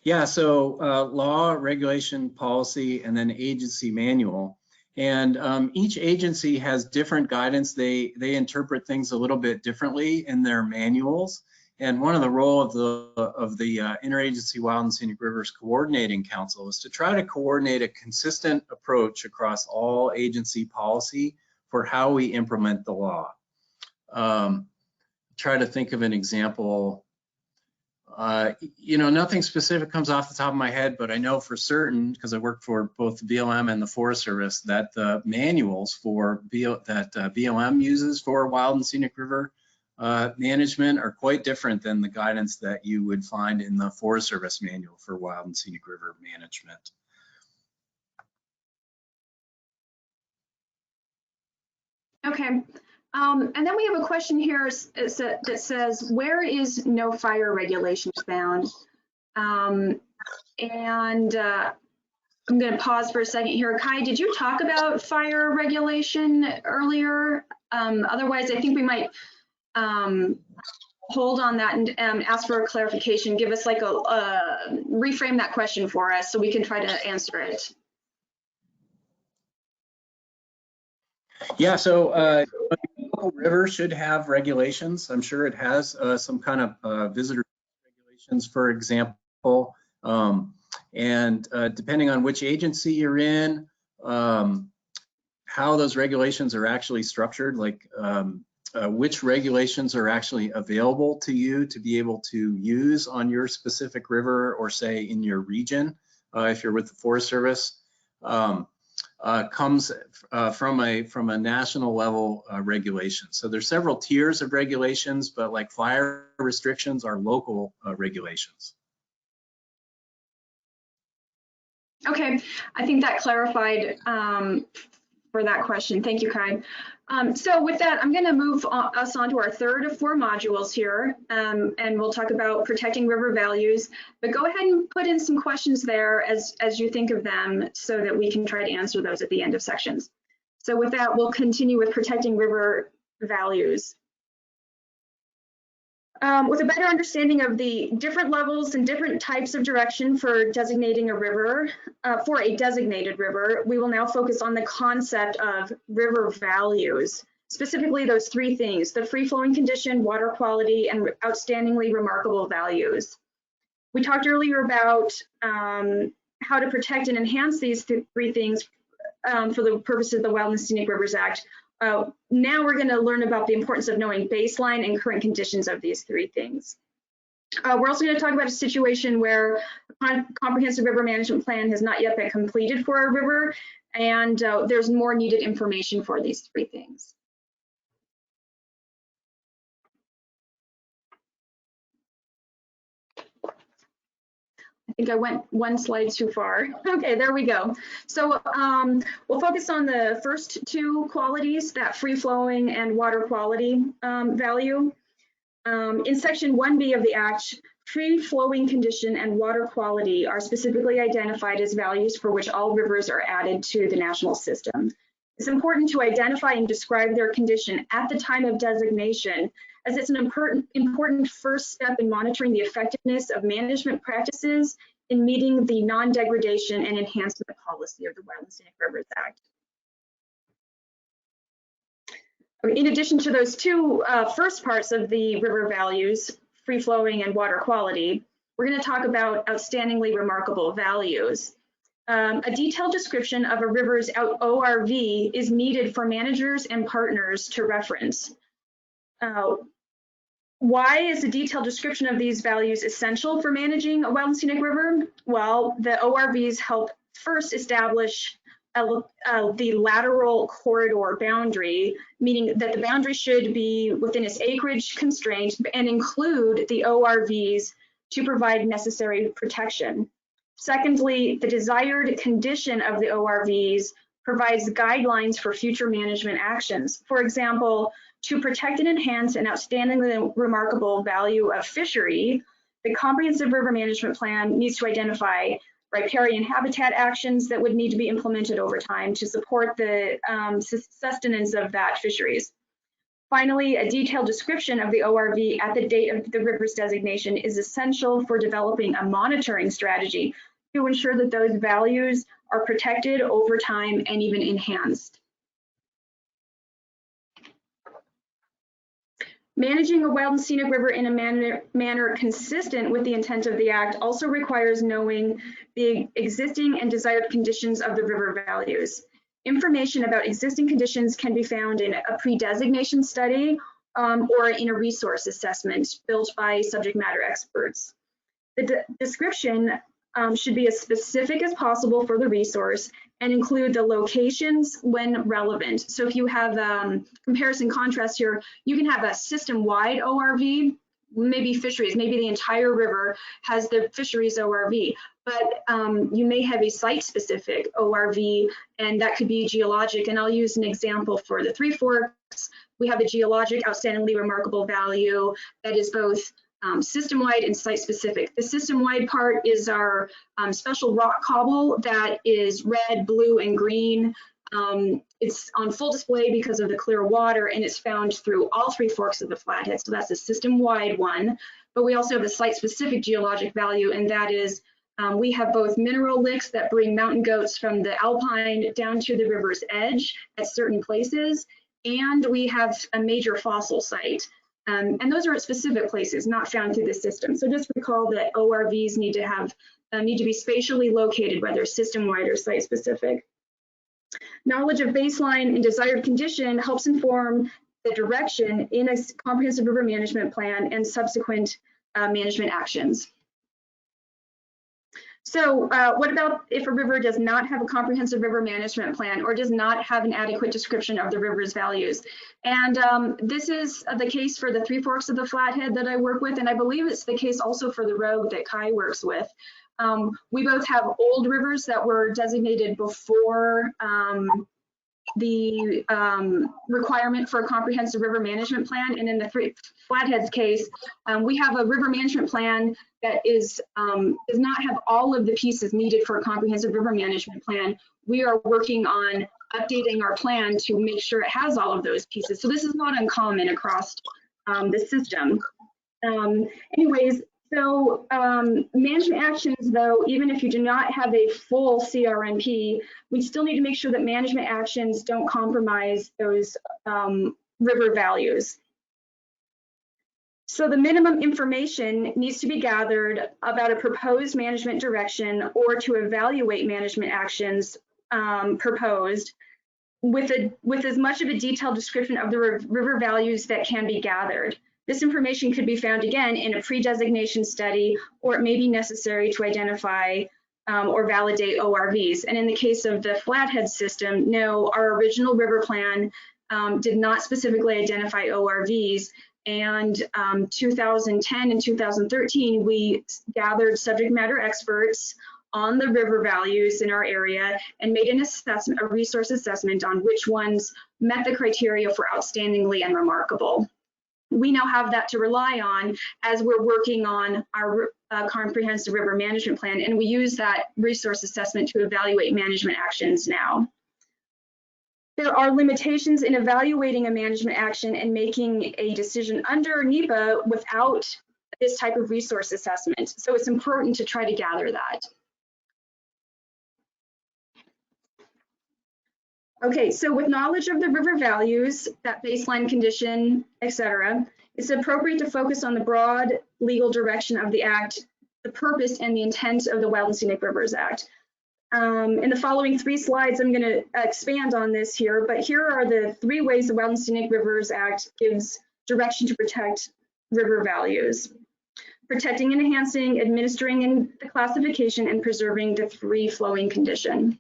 Speaker 2: yeah, so law, regulation, policy, and then agency manual. And each agency has different guidance. They interpret things a little bit differently in their manuals. And one of the role of the Interagency Wild and Scenic Rivers Coordinating Council is to try to coordinate a consistent approach across all agency policy for how we implement the law. Try to think of an example. You know, nothing specific comes off the top of my head, but I know for certain, because I work for both the BLM and the Forest Service, that the manuals for BLM uses for wild and scenic river management are quite different than the guidance that you would find in the Forest Service manual for wild and scenic river management.
Speaker 3: Okay. And then we have a question here that says, where is no fire regulations found? I'm going to pause for a second here. Kai, did you talk about fire regulation earlier? Otherwise, I think we might hold on that and ask for a clarification. Give us like reframe that question for us so we can try to answer it.
Speaker 2: Yeah, so river should have regulations. I'm sure it has some kind of visitor regulations, for example. And depending on which agency you're in, how those regulations are actually structured, like which regulations are actually available to you to be able to use on your specific river or say in your region, if you're with the Forest Service. Comes from a national level regulation. So there's several tiers of regulations, but like fire restrictions are local regulations.
Speaker 3: Okay, I think that clarified for that question. Thank you, Kai. So with that, I'm going to move us on to our third of 4 modules here, and we'll talk about protecting river values. But go ahead and put in some questions there as you think of them so that we can try to answer those at the end of sections. So with that, we'll continue with protecting river values. With a better understanding of the different levels and different types of direction for designating a river, for a designated river, we will now focus on the concept of river values, specifically those 3 things: the free-flowing condition, water quality, and outstandingly remarkable values. We talked earlier about how to protect and enhance these 3 things for the purposes of the Wild and Scenic Rivers Act. Now we're going to learn about the importance of knowing baseline and current conditions of these 3 things. We're also going to talk about a situation where a comprehensive river management plan has not yet been completed for a river, and there's more needed information for these three things. I think I went one slide too far. Okay, there we go. So we'll focus on the first two qualities, that free flowing and water quality value. In section 1B of the Act, free flowing condition and water quality are specifically identified as values for which all rivers are added to the national system. It's important to identify and describe their condition at the time of designation, as it's an important first step in monitoring the effectiveness of management practices in meeting the non-degradation and enhancement policy of the Wild and Scenic Rivers Act. In addition to those two first parts of the river values, free flowing and water quality, we're going to talk about outstandingly remarkable values. A detailed description of a river's ORV is needed for managers and partners to reference. Why is a detailed description of these values essential for managing a wild and scenic river? Well, the ORVs help first establish the lateral corridor boundary, meaning that the boundary should be within its acreage constraint and include the ORVs to provide necessary protection. Secondly, the desired condition of the ORVs provides guidelines for future management actions. For example, to protect and enhance an outstandingly remarkable value of fishery, the comprehensive river management plan needs to identify riparian habitat actions that would need to be implemented over time to support the sustenance of that fisheries. Finally, a detailed description of the ORV at the date of the river's designation is essential for developing a monitoring strategy to ensure that those values are protected over time and even enhanced. Managing a wild and scenic river in a manner consistent with the intent of the Act also requires knowing the existing and desired conditions of the river values. Information about existing conditions can be found in a pre-designation study or in a resource assessment built by subject matter experts. The description should be as specific as possible for the resource and include the locations when relevant. So if you have comparison contrast here, you can have a system-wide ORV, maybe fisheries, maybe the entire river has the fisheries ORV, but you may have a site-specific ORV, and that could be geologic. And I'll use an example for the Three Forks. We have a geologic outstandingly remarkable value that is both system-wide and site-specific. The system-wide part is our special rock cobble that is red, blue, and green. It's on full display because of the clear water, and it's found through all Three Forks of the Flathead, so that's a system-wide one. But we also have a site-specific geologic value, and that is we have both mineral licks that bring mountain goats from the alpine down to the river's edge at certain places, and we have a major fossil site. And those are at specific places, not found through the system. So just recall that ORVs need to be spatially located, whether system-wide or site-specific. Knowledge of baseline and desired condition helps inform the direction in a comprehensive river management plan and subsequent management actions. So what about if a river does not have a comprehensive river management plan or does not have an adequate description of the river's values? And this is the case for the Three Forks of the Flathead that I work with, and I believe it's the case also for the Rogue that Kai works with. We both have old rivers that were designated before the requirement for a comprehensive river management plan. And in the Flathead's case, we have a river management plan that does not have all of the pieces needed for a comprehensive river management plan. We are working on updating our plan to make sure it has all of those pieces. So this is not uncommon across the system. Anyways, so management actions, though, even if you do not have a full CRMP, we still need to make sure that management actions don't compromise those river values. So the minimum information needs to be gathered about a proposed management direction or to evaluate management actions proposed with as much of a detailed description of the river values that can be gathered. This information could be found again in a pre-designation study, or it may be necessary to identify or validate ORVs. And in the case of the Flathead system, no, our original river plan did not specifically identify ORVs. And 2010 and 2013, we gathered subject matter experts on the river values in our area and made an assessment, a resource assessment on which ones met the criteria for outstandingly and remarkable. We now have that to rely on as we're working on our comprehensive river management plan, and we use that resource assessment to evaluate management actions now. There are limitations in evaluating a management action and making a decision under NEPA without this type of resource assessment. So it's important to try to gather that. Okay, so with knowledge of the river values, that baseline condition, etc., it's appropriate to focus on the broad legal direction of the Act, the purpose and the intent of the Wild and Scenic Rivers Act. In the following 3 slides, I'm going to expand on this here, but here are the 3 ways the Wild and Scenic Rivers Act gives direction to protect river values: protecting and enhancing, administering and the classification, and preserving the free-flowing condition.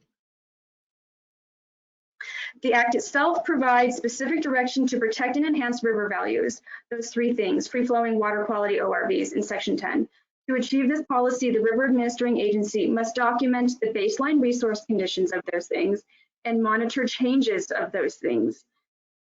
Speaker 3: The Act itself provides specific direction to protect and enhance river values, those 3 things: free-flowing, water quality, ORVs, in Section 10. To achieve this policy, the river administering agency must document the baseline resource conditions of those things and monitor changes of those things.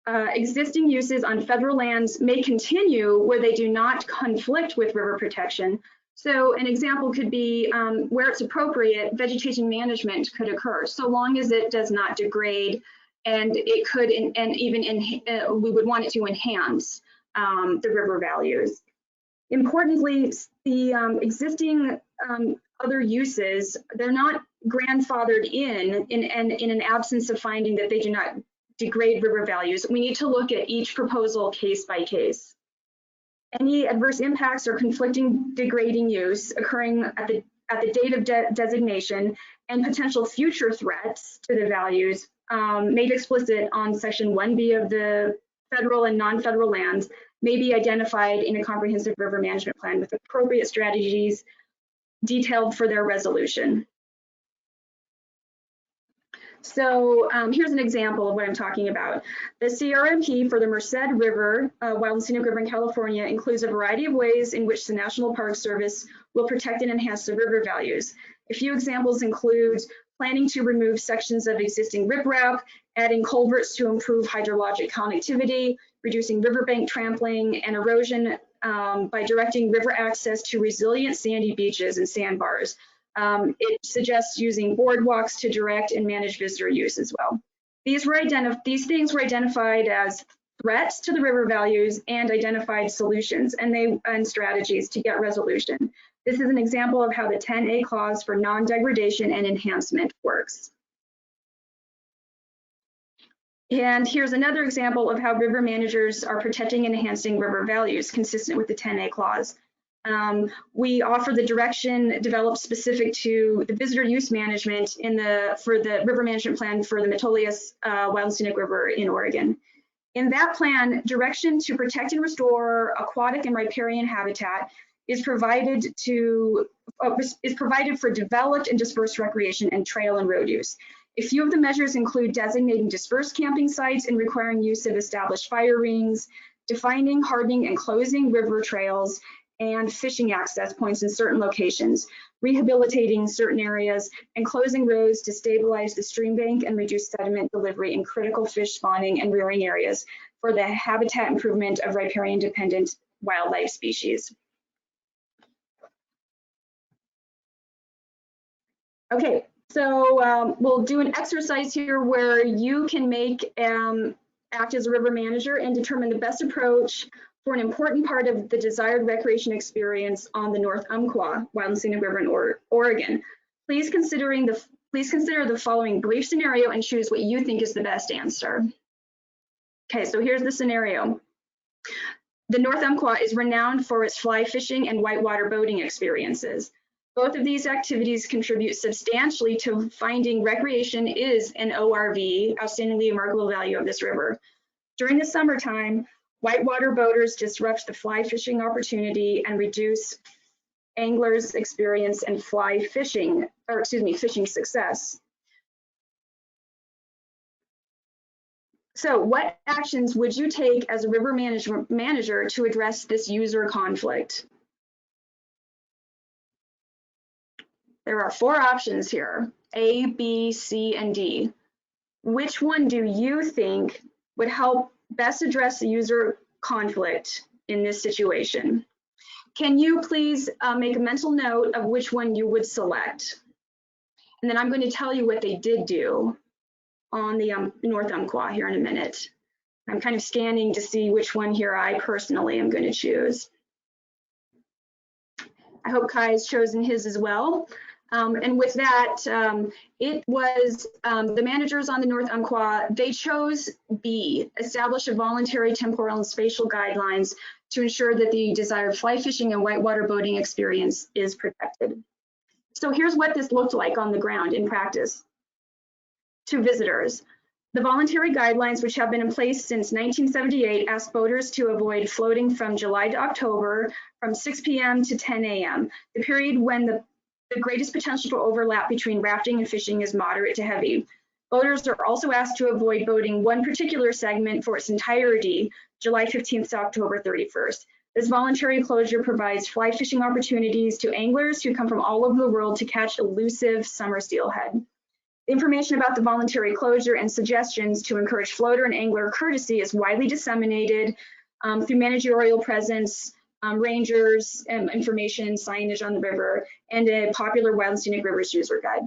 Speaker 3: Existing uses on federal lands may continue where they do not conflict with river protection. So an example could be where it's appropriate, vegetation management could occur, so long as it does not degrade, and it could, and even we would want it to enhance the river values. Importantly, the existing other uses, they're not grandfathered in an absence of finding that they do not degrade river values. We need to look at each proposal case by case. Any adverse impacts or conflicting degrading use occurring at the date of designation and potential future threats to the values made explicit on Section 1B of the federal and non-federal lands may be identified in a comprehensive river management plan with appropriate strategies detailed for their resolution. So here's an example of what I'm talking about. The CRMP for the Merced River, Wild and Scenic River in California, includes a variety of ways in which the National Park Service will protect and enhance the river values. A few examples include planning to remove sections of existing riprap, adding culverts to improve hydrologic connectivity, reducing riverbank trampling and erosion by directing river access to resilient sandy beaches and sandbars. It suggests using boardwalks to direct and manage visitor use as well. These things were identified as threats to the river values and identified solutions and strategies to get resolution. This is an example of how the 10A clause for non-degradation and enhancement works. And here's another example of how river managers are protecting and enhancing river values consistent with the 10A clause. We offer the direction developed specific to the visitor use management for the river management plan for the Metolius Wild and Scenic River in Oregon. In that plan, direction to protect and restore aquatic and riparian habitat is provided for developed and dispersed recreation and trail and road use. A few of the measures include designating dispersed camping sites and requiring use of established fire rings, defining, hardening, and closing river trails, and fishing access points in certain locations, rehabilitating certain areas, and closing roads to stabilize the stream bank and reduce sediment delivery in critical fish spawning and rearing areas for the habitat improvement of riparian-dependent wildlife species. Okay, so we'll do an exercise here where you can act as a river manager and determine the best approach for an important part of the desired recreation experience on the North Umpqua Wild and Scenic River in Oregon. Please consider the following brief scenario and choose what you think is the best answer. Okay, so here's the scenario. The North Umpqua is renowned for its fly fishing and whitewater boating experiences. Both of these activities contribute substantially to finding recreation is an ORV, outstandingly remarkable value of this river. During the summertime, Whitewater boaters disrupt the fly fishing opportunity and reduce anglers' experience and fishing success. So what actions would you take as a river management manager to address this user conflict? There are 4 options here, A, B, C, and D. Which one do you think would help best address the user conflict in this situation? Can you please make a mental note of which one you would select? And then I'm going to tell you what they did do on the North Umpqua here in a minute. I'm kind of scanning to see which one here I personally am going to choose. I hope Kai has chosen his as well. And with that, it was the managers on the North Umpqua, they chose B, establish a voluntary temporal and spatial guidelines to ensure that the desired fly fishing and whitewater boating experience is protected. So here's what this looked like on the ground in practice. To visitors, the voluntary guidelines, which have been in place since 1978, ask boaters to avoid floating from July to October from 6 p.m. to 10 a.m., the period when the greatest potential to overlap between rafting and fishing is moderate to heavy. Boaters are also asked to avoid boating one particular segment for its entirety, July 15th to October 31st. This voluntary closure provides fly fishing opportunities to anglers who come from all over the world to catch elusive summer steelhead. Information about the voluntary closure and suggestions to encourage floater and angler courtesy is widely disseminated through managerial presence, rangers, information, signage on the river, and a popular Wild and Scenic Rivers user guide.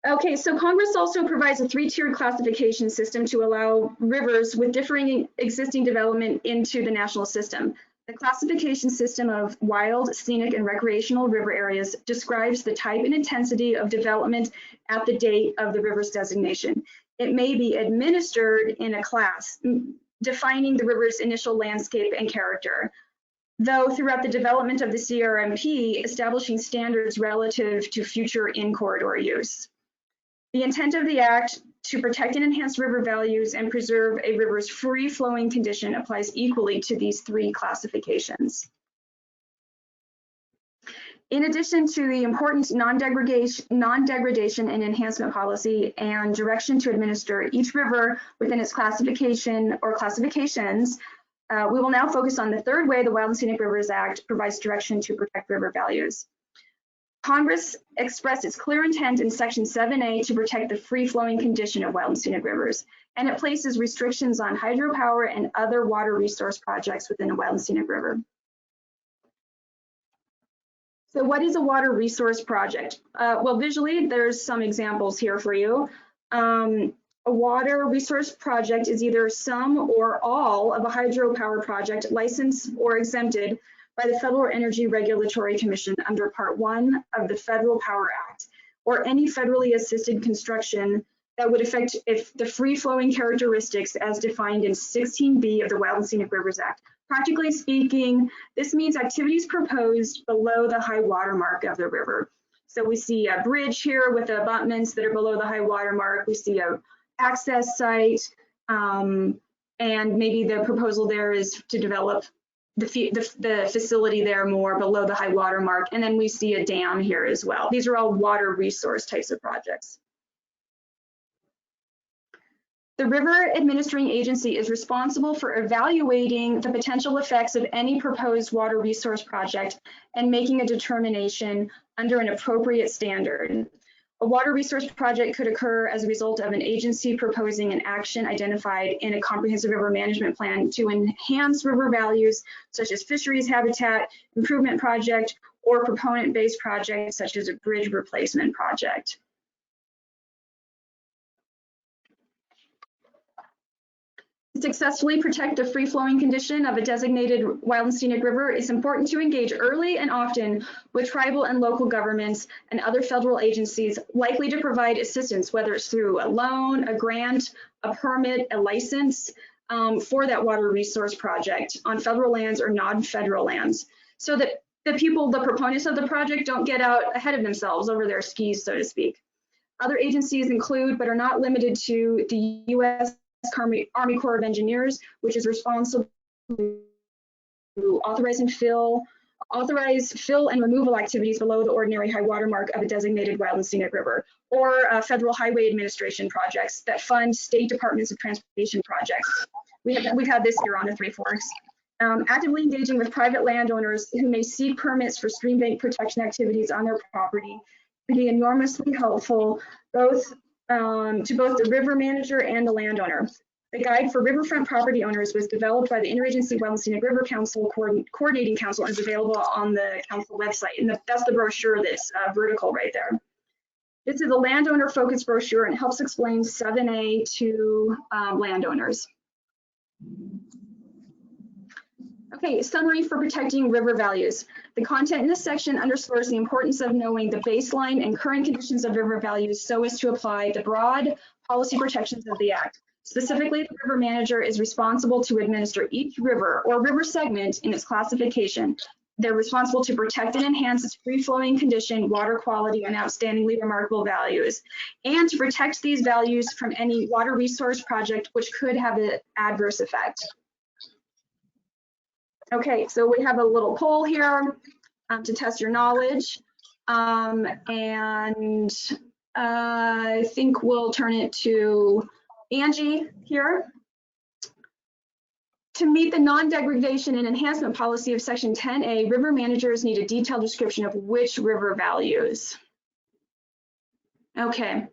Speaker 3: Okay, so Congress also provides a 3-tiered classification system to allow rivers with differing existing development into the national system. The classification system of wild, scenic, and recreational river areas describes the type and intensity of development at the date of the river's designation. It may be administered in a class, defining the river's initial landscape and character, though throughout the development of the CRMP, establishing standards relative to future in-corridor use. The intent of the Act to protect and enhance river values and preserve a river's free-flowing condition applies equally to these 3 classifications. In addition to the important non-degradation and enhancement policy and direction to administer each river within its classification or classifications, we will now focus on the 3rd way the Wild and Scenic Rivers Act provides direction to protect river values. Congress expressed its clear intent in Section 7A to protect the free-flowing condition of wild and scenic rivers, and it places restrictions on hydropower and other water resource projects within a wild and scenic river. So what is a water resource project? Well, visually, there's some examples here for you. A water resource project is either some or all of a hydropower project licensed or exempted by the Federal Energy Regulatory Commission under Part 1 of the Federal Power Act, or any federally assisted construction that would affect the free-flowing characteristics as defined in 16B of the Wild and Scenic Rivers Act. Practically speaking, this means activities proposed below the high water mark of the river. So we see a bridge here with abutments that are below the high water mark. We see a access site, and maybe the proposal there is to develop the facility there more below the high water mark. And then we see a dam here as well. These are all water resource types of projects. The river administering agency is responsible for evaluating the potential effects of any proposed water resource project and making a determination under an appropriate standard. A water resource project could occur as a result of an agency proposing an action identified in a comprehensive river management plan to enhance river values, such as fisheries habitat improvement project, or proponent-based projects such as a bridge replacement project. To successfully protect the free-flowing condition of a designated wild and scenic river, it's important to engage early and often with tribal and local governments and other federal agencies likely to provide assistance, whether it's through a loan, a grant, a permit, a license for that water resource project on federal lands or non-federal lands, so that the proponents of the project don't get out ahead of themselves over their skis, so to speak. Other agencies include, but are not limited to, the U.S. Army Corps of Engineers, which is responsible to authorize fill and removal activities below the ordinary high water mark of a designated wild and scenic river, or Federal Highway Administration projects that fund state departments of transportation projects. We've had this here on the Three Forks. Actively engaging with private landowners who may seek permits for stream bank protection activities on their property can be enormously helpful to both the river manager and the landowner. The guide for riverfront property owners was developed by the Interagency Wild and Scenic River Council Coordinating Council and is available on the council website. And that's the brochure that's vertical right there. This is a landowner-focused brochure and helps explain 7A to landowners. Okay, summary for protecting river values. The content in this section underscores the importance of knowing the baseline and current conditions of river values so as to apply the broad policy protections of the Act. Specifically, the river manager is responsible to administer each river or river segment in its classification. They're responsible to protect and enhance its free-flowing condition, water quality, and outstandingly remarkable values, and to protect these values from any water resource project which could have an adverse effect. Okay, so we have a little poll here to test your knowledge, and I think we'll turn it to Angie here. To meet the non-degradation and enhancement policy of Section 10A, river managers need a detailed description of which river values. Okay,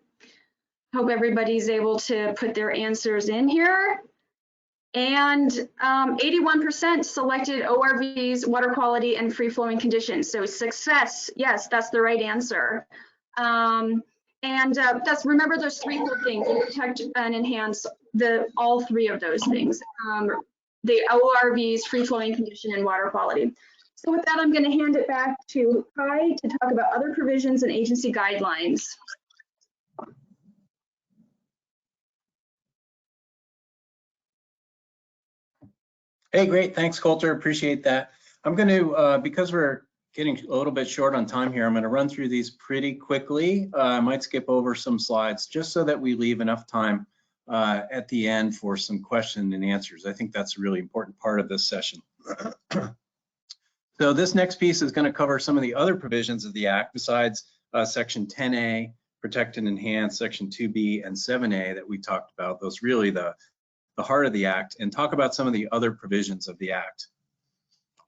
Speaker 3: hope everybody's able to put their answers in here. And 81% selected ORVs, water quality, and free-flowing conditions. So success, yes, that's the right answer. Remember those three whole things: you protect and enhance all three of those things. The ORVs, free-flowing condition, and water quality. So with that, I'm going to hand it back to Kai to talk about other provisions and agency guidelines.
Speaker 2: Hey, great. Thanks, Colter. Appreciate that. I'm going to, because we're getting a little bit short on time here, I'm going to run through these pretty quickly. I might skip over some slides just so that we leave enough time at the end for some question and answers. I think that's a really important part of this session. So this next piece is going to cover some of the other provisions of the Act besides Section 10A, Protect and Enhance, Section 2B, and 7A that we talked about. Those really the heart of the Act, and talk about some of the other provisions of the Act.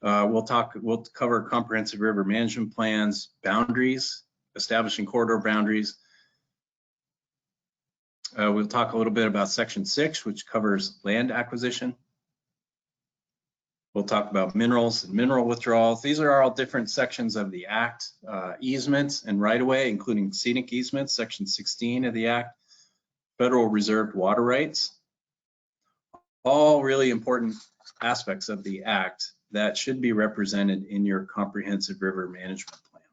Speaker 2: We'll cover comprehensive river management plans, boundaries, establishing corridor boundaries. We'll talk a little bit about Section 6, which covers land acquisition. We'll talk about minerals and mineral withdrawals. These are all different sections of the Act. Easements and right-of-way, including scenic easements, Section 16 of the Act. Federal reserved water rights. All really important aspects of the Act that should be represented in your comprehensive river management plan.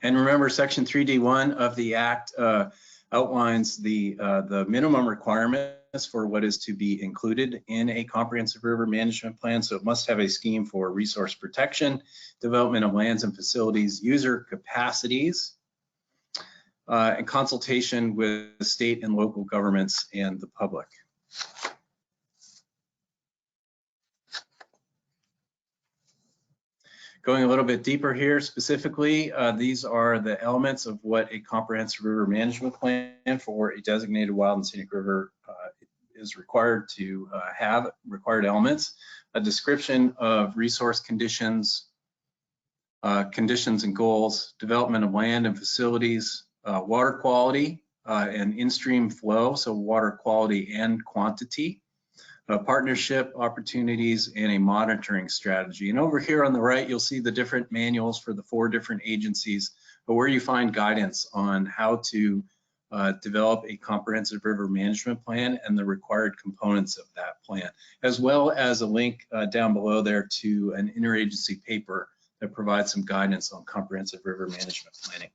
Speaker 2: And remember, Section 3D1 of the Act outlines the minimum requirements for what is to be included in a comprehensive river management plan. So it must have a scheme for resource protection, development of lands and facilities, user capacities, and consultation with state and local governments and the public. Going a little bit deeper here, specifically, these are the elements of what a comprehensive river management plan for a designated wild and scenic river is required to have, required elements: a description of resource conditions, conditions and goals, development of land and facilities, water quality and in-stream flow, so water quality and quantity, partnership opportunities, and a monitoring strategy. And over here on the right, you'll see the different manuals for the 4 different agencies, where you find guidance on how to develop a comprehensive river management plan and the required components of that plan, as well as a link down below there to an interagency paper that provides some guidance on comprehensive river management planning.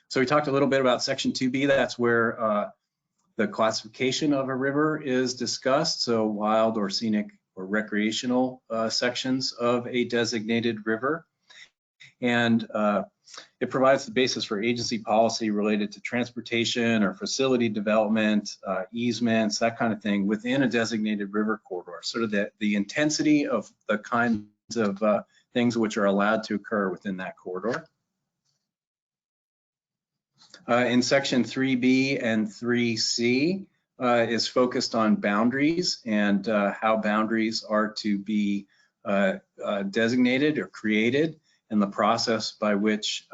Speaker 2: So we talked a little bit about Section 2B. That's where the classification of a river is discussed. So wild or scenic or recreational sections of a designated river. and it provides the basis for agency policy related to transportation or facility development, easements, that kind of thing within a designated river corridor, sort of the intensity of the kinds of things which are allowed to occur within that corridor. In section 3B and 3C is focused on boundaries and how boundaries are to be designated or created, and the process by which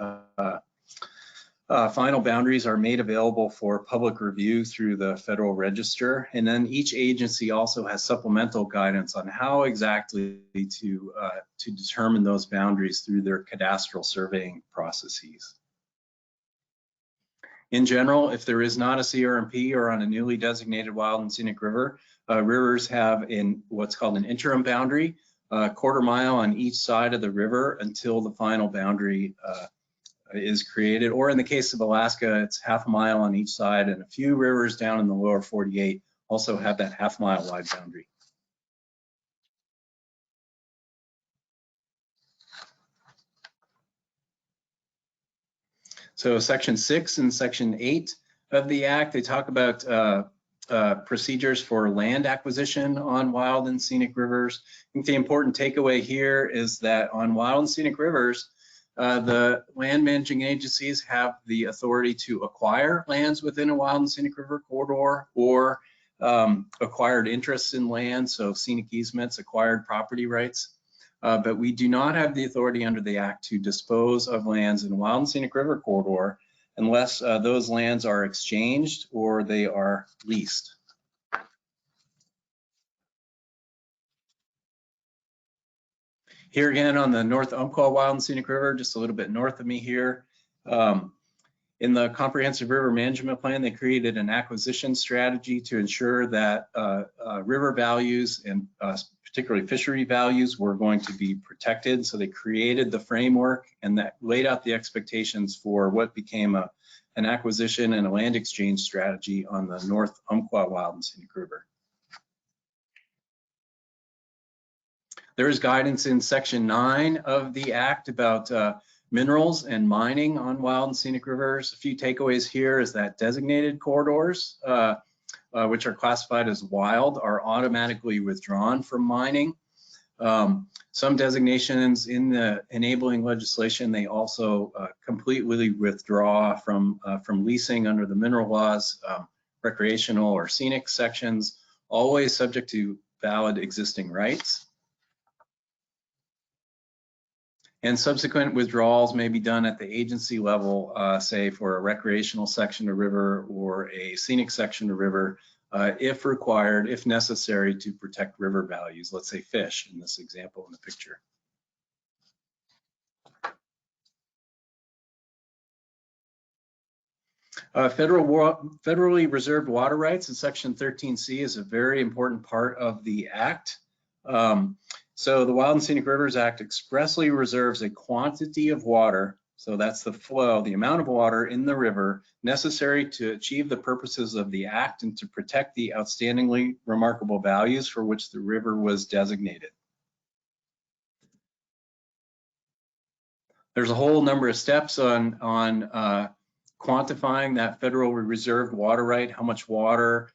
Speaker 2: final boundaries are made available for public review through the Federal Register. And then each agency also has supplemental guidance on how exactly to determine those boundaries through their cadastral surveying processes. In general, if there is not a CRMP or on a newly designated wild and scenic river, rivers have what's called an interim boundary, a quarter-mile on each side of the river until the final boundary is created. Or in the case of Alaska, it's half-a-mile on each side, and a few rivers down in the lower 48 also have that half-mile wide boundary. So section 6 and section 8 of the Act, they talk about procedures for land acquisition on wild and scenic rivers. I think the important takeaway here is that on wild and scenic rivers, the land managing agencies have the authority to acquire lands within a wild and scenic river corridor, or acquired interests in land, so scenic easements, acquired property rights. But we do not have the authority under the Act to dispose of lands in a wild and scenic river corridor unless those lands are exchanged or they are leased. Here again on the North Umpqua Wild and Scenic River, just a little bit north of me here. In the Comprehensive River Management Plan, they created an acquisition strategy to ensure that river values and particularly fishery values were going to be protected. So they created the framework and that laid out the expectations for what became an acquisition and a land exchange strategy on the North Umpqua Wild and Scenic River. There is guidance in section 9 of the Act about minerals and mining on wild and scenic rivers. A few takeaways here is that designated corridors, which are classified as wild, are automatically withdrawn from mining. Some designations in the enabling legislation, they also completely withdraw from leasing under the mineral laws, recreational or scenic sections, always subject to valid existing rights. And subsequent withdrawals may be done at the agency level, say for a recreational section of river or a scenic section of river, if required, if necessary, to protect river values, let's say fish in this example in the picture. Federally reserved water rights in section 13C is a very important part of the Act. So the Wild and Scenic Rivers Act expressly reserves a quantity of water, so that's the flow, the amount of water in the river necessary to achieve the purposes of the Act and to protect the outstandingly remarkable values for which the river was designated. There's a whole number of steps on quantifying that federally reserved water right, how much water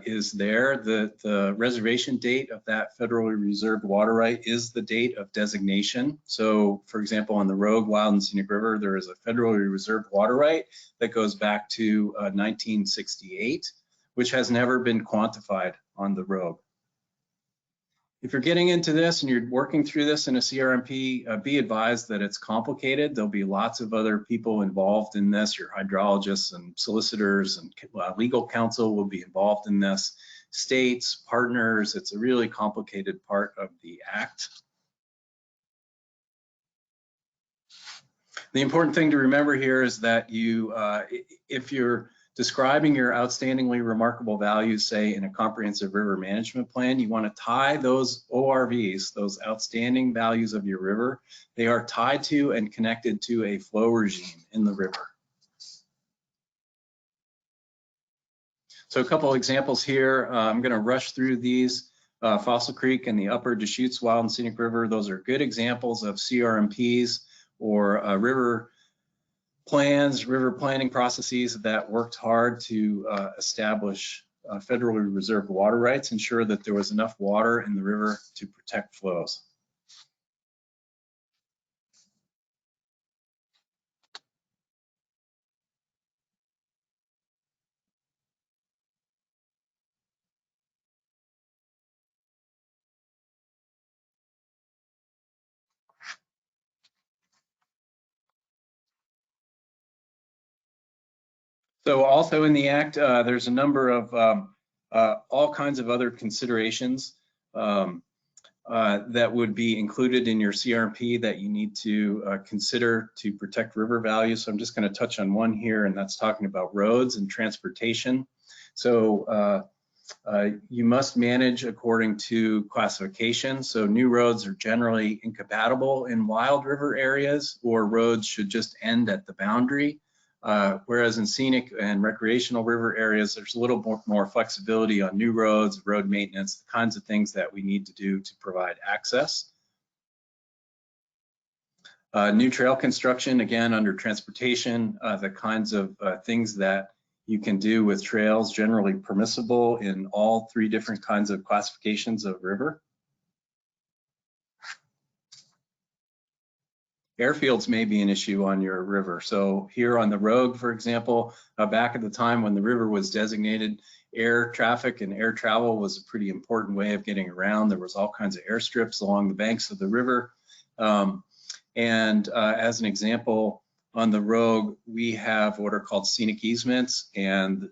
Speaker 2: is there. The reservation date of that federally reserved water right is the date of designation. So for example, on the Rogue Wild and Scenic River, there is a federally reserved water right that goes back to 1968, which has never been quantified on the Rogue. If you're getting into this and you're working through this in a CRMP, be advised that it's complicated. There'll be lots of other people involved in this. Your hydrologists and solicitors and legal counsel will be involved in this. States, partners, it's a really complicated part of the Act. The important thing to remember here is that you, if you're describing your outstandingly remarkable values, say in a comprehensive river management plan, you want to tie those ORVs, those outstanding values of your river, they are tied to and connected to a flow regime in the river. So a couple examples here, I'm going to rush through these. Fossil Creek and the Upper Deschutes Wild and Scenic River, those are good examples of CRMPs or river plans, river planning processes that worked hard to establish federally reserved water rights, ensure that there was enough water in the river to protect flows. So also in the Act, there's a number of all kinds of other considerations that would be included in your CRMP that you need to consider to protect river values. So I'm just going to touch on one here, and that's talking about roads and transportation. So you must manage according to classification. So new roads are generally incompatible in wild river areas, or roads should just end at the boundary. Whereas in scenic and recreational river areas, there's a little more flexibility on new roads, road maintenance, the kinds of things that we need to do to provide access. New trail construction, again, under transportation, the kinds of things that you can do with trails, generally permissible in all three different kinds of classifications of river. Airfields may be an issue on your river. So here on the Rogue, for example, back at the time when the river was designated, air traffic and air travel was a pretty important way of getting around. There was all kinds of airstrips along the banks of the river. As an example, on the Rogue, we have what are called scenic easements, and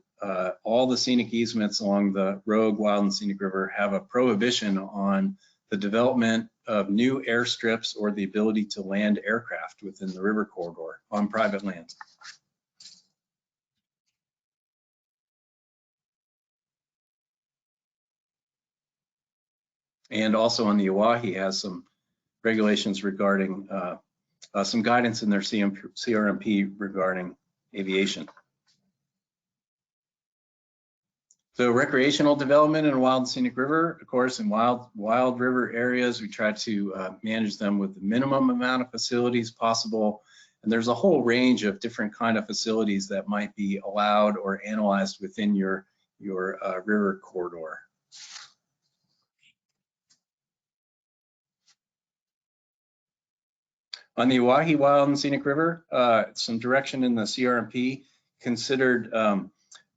Speaker 2: all the scenic easements along the Rogue, Wild and Scenic River have a prohibition on the development of new airstrips or the ability to land aircraft within the river corridor on private land. And also on the Oahe has some regulations regarding some guidance in their CRMP regarding aviation. So recreational development in a wild and scenic river, of course, in wild river areas, we try to manage them with the minimum amount of facilities possible. And there's a whole range of different kind of facilities that might be allowed or analyzed within your river corridor. On the Oahe Wild and Scenic River, some direction in the CRMP considered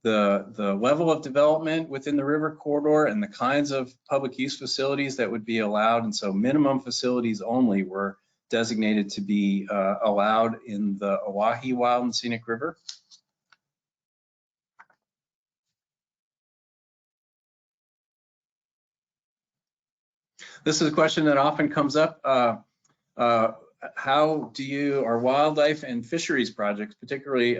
Speaker 2: the level of development within the river corridor and the kinds of public use facilities that would be allowed. And so minimum facilities only were designated to be allowed in the Oahe Wild and Scenic River. This is a question that often comes up. How do our wildlife and fisheries projects, particularly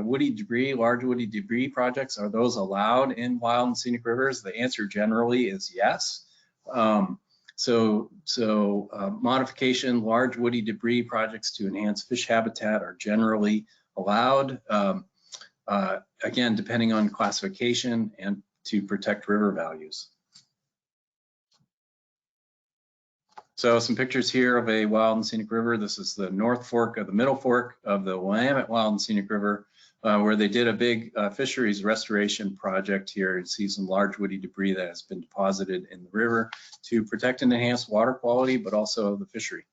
Speaker 2: woody debris, large woody debris projects, are those allowed in wild and scenic rivers? The answer generally is yes. Modification, large woody debris projects to enhance fish habitat are generally allowed, again, depending on classification and to protect river values. So some pictures here of a wild and scenic river. This is the North Fork of the Middle Fork of the Willamette Wild and Scenic River, where they did a big fisheries restoration project here. You see some large woody debris that has been deposited in the river to protect and enhance water quality, but also the fishery.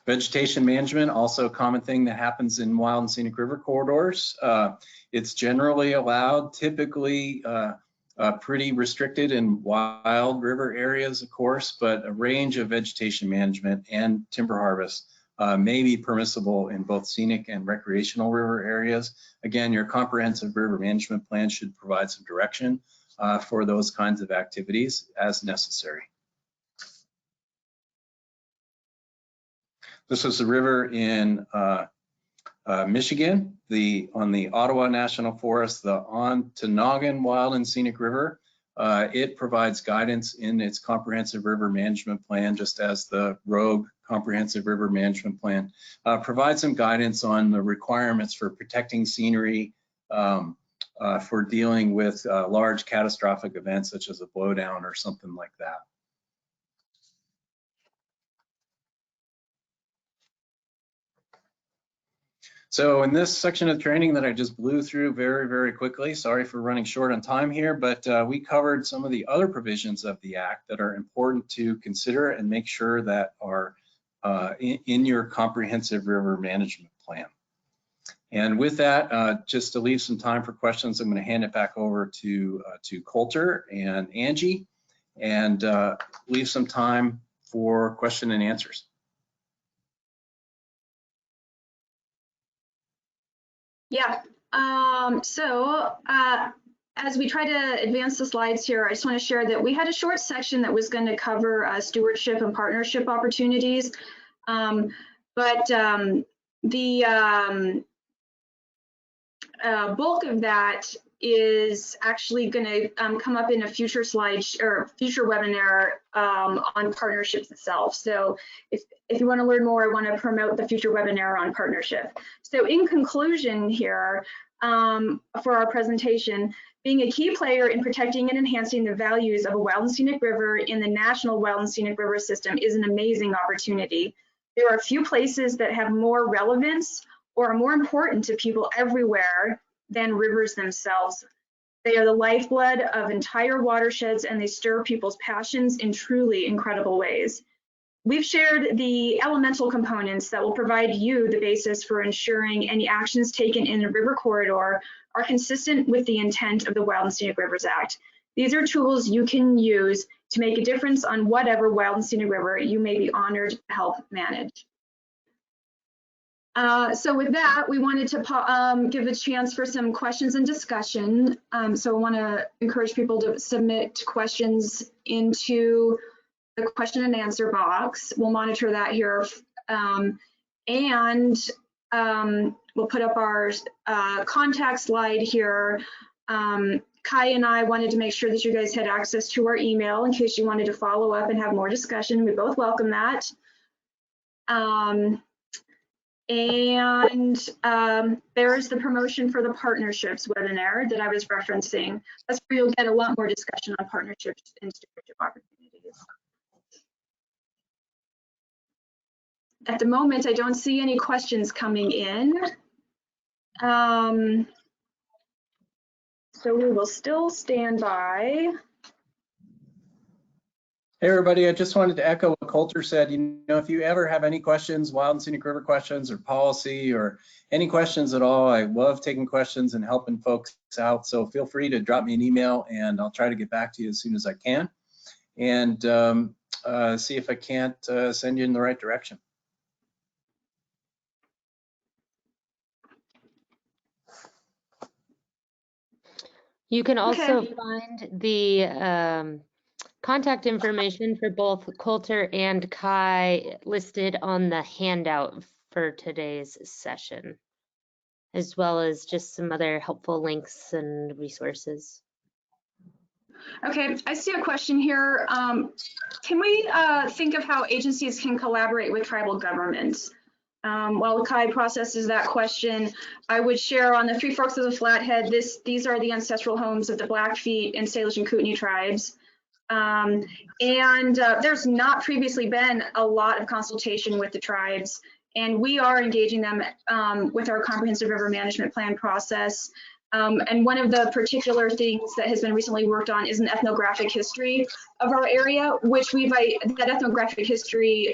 Speaker 2: Vegetation management, also a common thing that happens in wild and scenic river corridors. It's generally allowed, typically pretty restricted in wild river areas, of course, but a range of vegetation management and timber harvest may be permissible in both scenic and recreational river areas. Again, your comprehensive river management plan should provide some direction for those kinds of activities as necessary. This was a river in Michigan, on the Ottawa National Forest, the Ontonagon Wild and Scenic River. It provides guidance in its comprehensive river management plan, just as the Rogue Comprehensive River Management Plan provides some guidance on the requirements for protecting scenery, for dealing with large catastrophic events such as a blowdown or something like that. So in this section of training that I just blew through very, very quickly, sorry for running short on time here, but we covered some of the other provisions of the Act that are important to consider and make sure that are in your comprehensive river management plan. And with that, just to leave some time for questions, I'm going to hand it back over to Colter and Angie, and leave some time for question and answers.
Speaker 3: Yeah, as we try to advance the slides here, I just want to share that we had a short section that was going to cover stewardship and partnership opportunities, the bulk of that is actually going to come up in a future slide or future webinar on partnerships itself. So if you want to learn more, I want to promote the future webinar on partnership. So in conclusion here, for our presentation, being a key player in protecting and enhancing the values of a wild and scenic river in the National Wild and Scenic River System is an amazing opportunity. There are few places that have more relevance or are more important to people everywhere than rivers themselves. They are the lifeblood of entire watersheds, and they stir people's passions in truly incredible ways. We've shared the elemental components that will provide you the basis for ensuring any actions taken in a river corridor are consistent with the intent of the Wild and Scenic Rivers Act. These are tools you can use to make a difference on whatever wild and scenic river you may be honored to help manage. So with that, we wanted to give a chance for some questions and discussion. So I want to encourage people to submit questions into the question and answer box. We'll monitor that here. We'll put up our contact slide here. Kai and I wanted to make sure that you guys had access to our email in case you wanted to follow up and have more discussion. We both welcome that. There is the promotion for the partnerships webinar that I was referencing. That's where you'll get a lot more discussion on partnerships and stewardship opportunities. At the moment, I don't see any questions coming in. So we will still stand by.
Speaker 2: Hey everybody, I just wanted to echo what Colter said. You know, if you ever have any questions, wild and scenic river questions or policy or any questions at all, I love taking questions and helping folks out. So feel free to drop me an email and I'll try to get back to you as soon as I can and see if I can't send you in the right direction.
Speaker 1: You can also find the contact information for both Colter and Kai listed on the handout for today's session, as well as just some other helpful links and resources.
Speaker 3: Okay, I see a question here. Can we think of how agencies can collaborate with tribal governments? While Kai processes that question, I would share on the Three Forks of the Flathead, these are the ancestral homes of the Blackfeet and Salish and Kootenai tribes. There's not previously been a lot of consultation with the tribes, and we are engaging them with our comprehensive river management plan process. And one of the particular things that has been recently worked on is an ethnographic history of our area, which that ethnographic history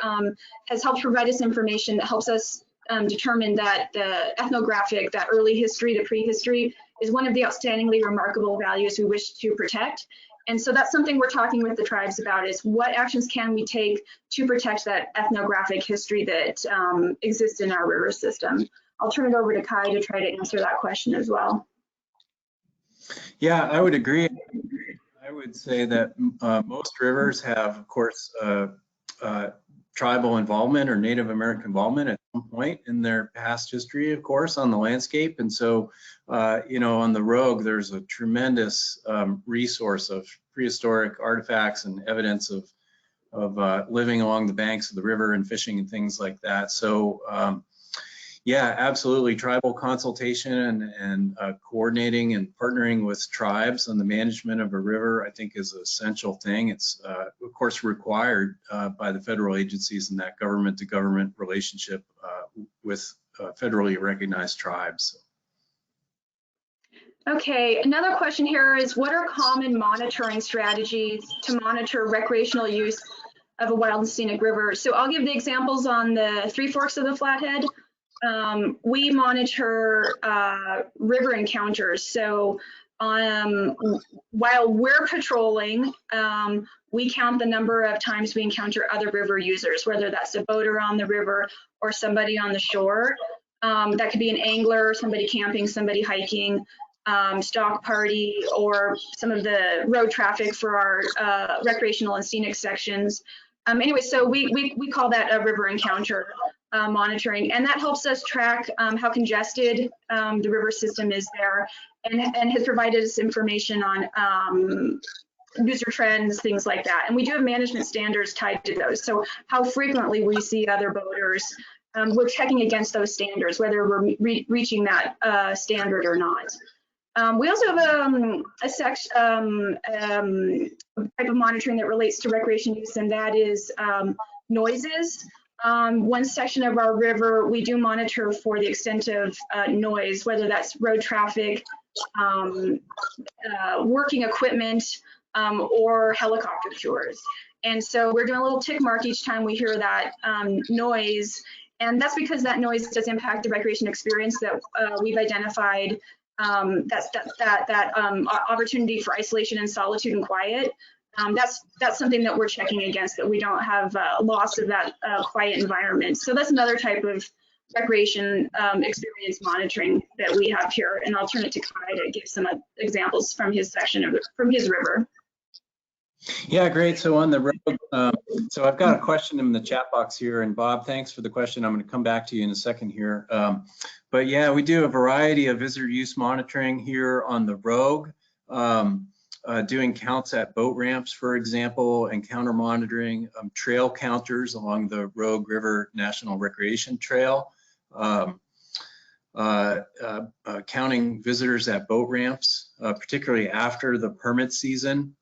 Speaker 3: has helped provide us information that helps us determine that the ethnographic, that early history, the prehistory, is one of the outstandingly remarkable values we wish to protect. And so that's something we're talking with the tribes about, is what actions can we take to protect that ethnographic history that exists in our river system. I'll turn it over to Kai to try to answer that question as well.
Speaker 2: Yeah, I would agree. I would say that most rivers have, of course, tribal involvement or Native American involvement at some point in their past history, of course, on the landscape. And so, you know, on the Rogue, there's a tremendous resource of prehistoric artifacts and evidence of living along the banks of the river and fishing and things like that. So, yeah, absolutely. Tribal consultation and coordinating and partnering with tribes on the management of a river, I think, is an essential thing. It's, of course, required by the federal agencies in that government-to-government relationship with federally recognized tribes.
Speaker 3: Okay, another question here is, what are common monitoring strategies to monitor recreational use of a wild and scenic river? So I'll give the examples on the Three Forks of the Flathead. We monitor river encounters. So while we're patrolling, we count the number of times we encounter other river users, whether that's a boater on the river or somebody on the shore. That could be an angler, somebody camping, somebody hiking, stock party, or some of the road traffic for our recreational and scenic sections. Anyway, so we call that a river encounter monitoring, and that helps us track how congested the river system is there, and has provided us information on user trends, things like that. And we do have management standards tied to those. So how frequently we see other boaters, we're checking against those standards, whether we're reaching that standard or not. We also have a type of monitoring that relates to recreation use, and that is noises. One section of our river, we do monitor for the extent of noise, whether that's road traffic, working equipment, or helicopter tours. And so we're doing a little tick mark each time we hear that noise. And that's because that noise does impact the recreation experience that we've identified. That opportunity for isolation and solitude and quiet. That's something that we're checking against, that we don't have loss of that quiet environment. So that's another type of recreation experience monitoring that we have here. And I'll turn it to Kai to give some examples from his section from his river.
Speaker 2: Yeah, great. So on the road, so I've got a question in the chat box here, and Bob, thanks for the question. I'm going to come back to you in a second here. But yeah, we do a variety of visitor use monitoring here on the Rogue, doing counts at boat ramps, for example, encounter monitoring, trail counters along the Rogue River National Recreation Trail, counting visitors at boat ramps, particularly after the permit season.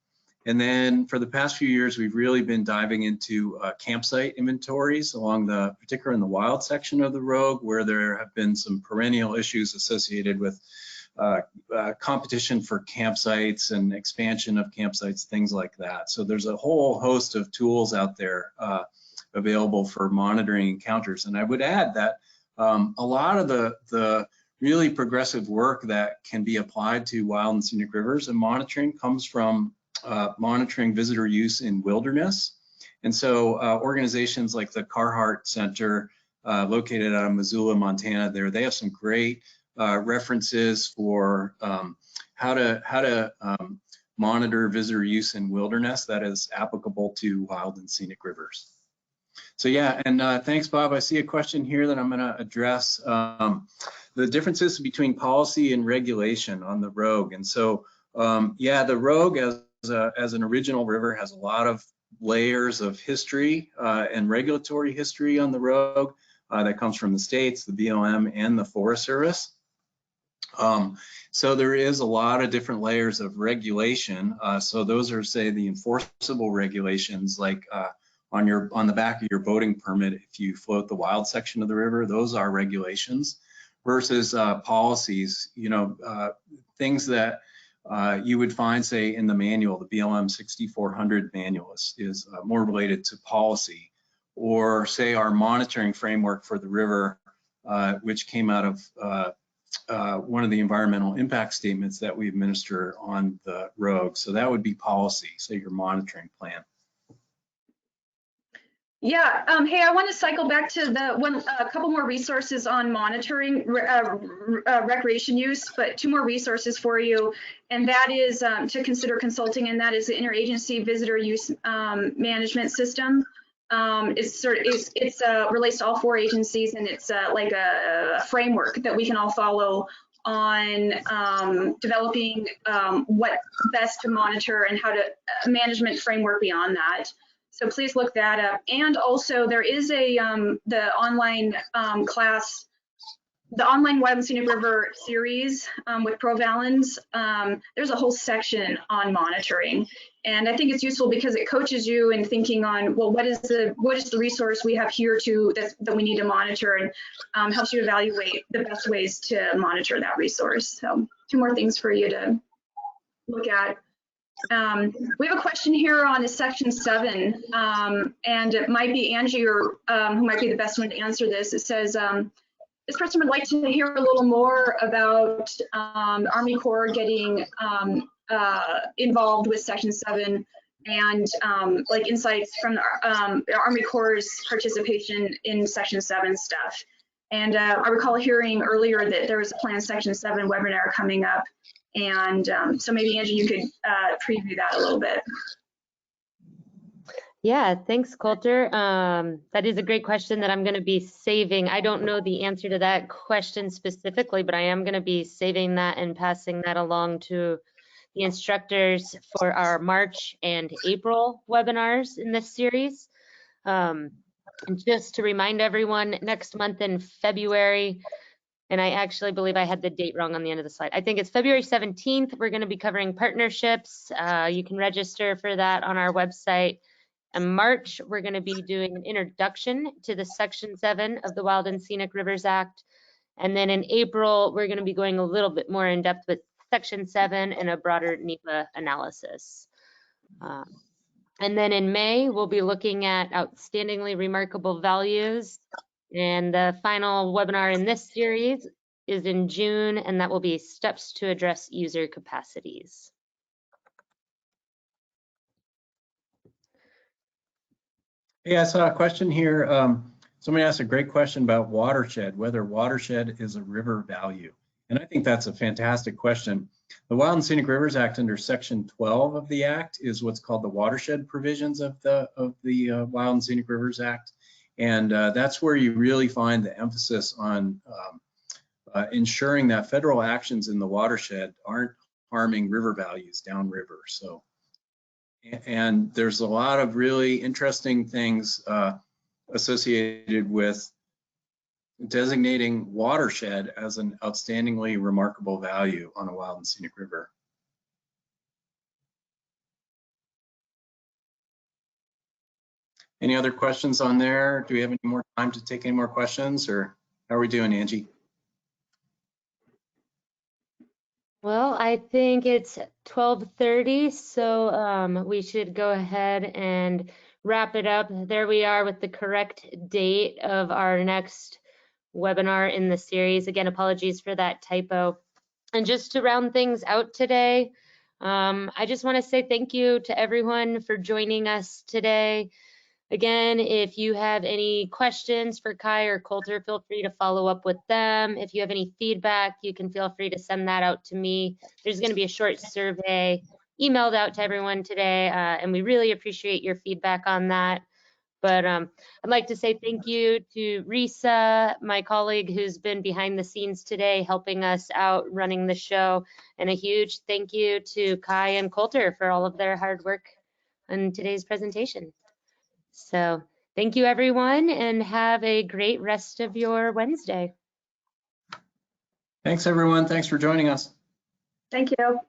Speaker 2: And then for the past few years, we've really been diving into campsite inventories along particularly in the wild section of the Rogue, where there have been some perennial issues associated with competition for campsites and expansion of campsites, things like that. So there's a whole host of tools out there available for monitoring encounters. And I would add that a lot of the really progressive work that can be applied to wild and scenic rivers and monitoring comes from monitoring visitor use in wilderness. And so organizations like the Carhart Center, located out of Missoula, Montana, they have some great references for how to monitor visitor use in wilderness that is applicable to wild and scenic rivers. So yeah, and thanks, Bob. I see a question here that I'm going to address. The differences between policy and regulation on the Rogue. And so yeah, the Rogue as an original river has a lot of layers of history and regulatory history on the Rogue that comes from the states, the BLM, and the Forest Service. So there is a lot of different layers of regulation. So those are, say, the enforceable regulations, like on the back of your boating permit, if you float the wild section of the river, those are regulations, versus policies, things that you would find, say, in the manual. The BLM 6400 manual is more related to policy, or say our monitoring framework for the river, which came out of one of the environmental impact statements that we administer on the Rogue. So that would be policy, say your monitoring plan.
Speaker 3: Yeah, hey, I want to cycle back to a couple more resources on monitoring recreation use, but two more resources for you, and that is to consider consulting, and that is the Interagency Visitor Use Management System. It relates to all 4 agencies, and it's like a framework that we can all follow on developing what best to monitor and how to management framework beyond that. So please look that up. And also there is the online class the online Wild and Scenic River series with ProValens, there's a whole section on monitoring. And I think it's useful because it coaches you in thinking on, well, what is the resource we have here that we need to monitor, and helps you evaluate the best ways to monitor that resource. So 2 more things for you to look at. We have a question here on section 7, and it might be Angie or who might be the best one to answer this. It says, this person would like to hear a little more about Army Corps getting involved with section 7 and like insights from the Army Corps' participation in section 7 stuff. And I recall hearing earlier that there was a planned section 7 webinar coming up. And so maybe Angie, you could preview that a little bit.
Speaker 1: Yeah, thanks, Colter. That is a great question that I'm going to be saving. I don't know the answer to that question specifically, but I am going to be saving that and passing that along to the instructors for our March and April webinars in this series. And just to remind everyone, next month in February, and I actually believe I had the date wrong on the end of the slide. I think it's February 17th. We're going to be covering partnerships. You can register for that on our website. In March, we're going to be doing an introduction to the Section 7 of the Wild and Scenic Rivers Act. And then in April, we're going to be going a little bit more in depth with Section 7 and a broader NEPA analysis. And then in May, we'll be looking at outstandingly remarkable values. And the final webinar in this series is in June, and that will be steps to address user capacities.
Speaker 2: Hey, I saw a question here. Somebody asked a great question about watershed, whether watershed is a river value. And I think that's a fantastic question. The Wild and Scenic Rivers Act under Section 12 of the Act is what's called the watershed provisions of the Wild and Scenic Rivers Act. And that's where you really find the emphasis on ensuring that federal actions in the watershed aren't harming river values downriver. So, and there's a lot of really interesting things associated with designating watershed as an outstandingly remarkable value on a wild and scenic river. Any other questions on there? Do we have any more time to take any more questions, or how are we doing, Angie?
Speaker 1: Well, I think it's 12:30, so we should go ahead and wrap it up. There we are with the correct date of our next webinar in the series. Again, apologies for that typo. And just to round things out today, I just want to say thank you to everyone for joining us today. Again, if you have any questions for Kai or Colter, feel free to follow up with them. If you have any feedback, you can feel free to send that out to me. There's going to be a short survey emailed out to everyone today, and we really appreciate your feedback on that. But I'd like to say thank you to Risa, my colleague who's been behind the scenes today, helping us out running the show. And a huge thank you to Kai and Colter for all of their hard work on today's presentation. So thank you, everyone, and have a great rest of your Wednesday.
Speaker 2: Thanks, everyone. Thanks for joining us.
Speaker 3: Thank you.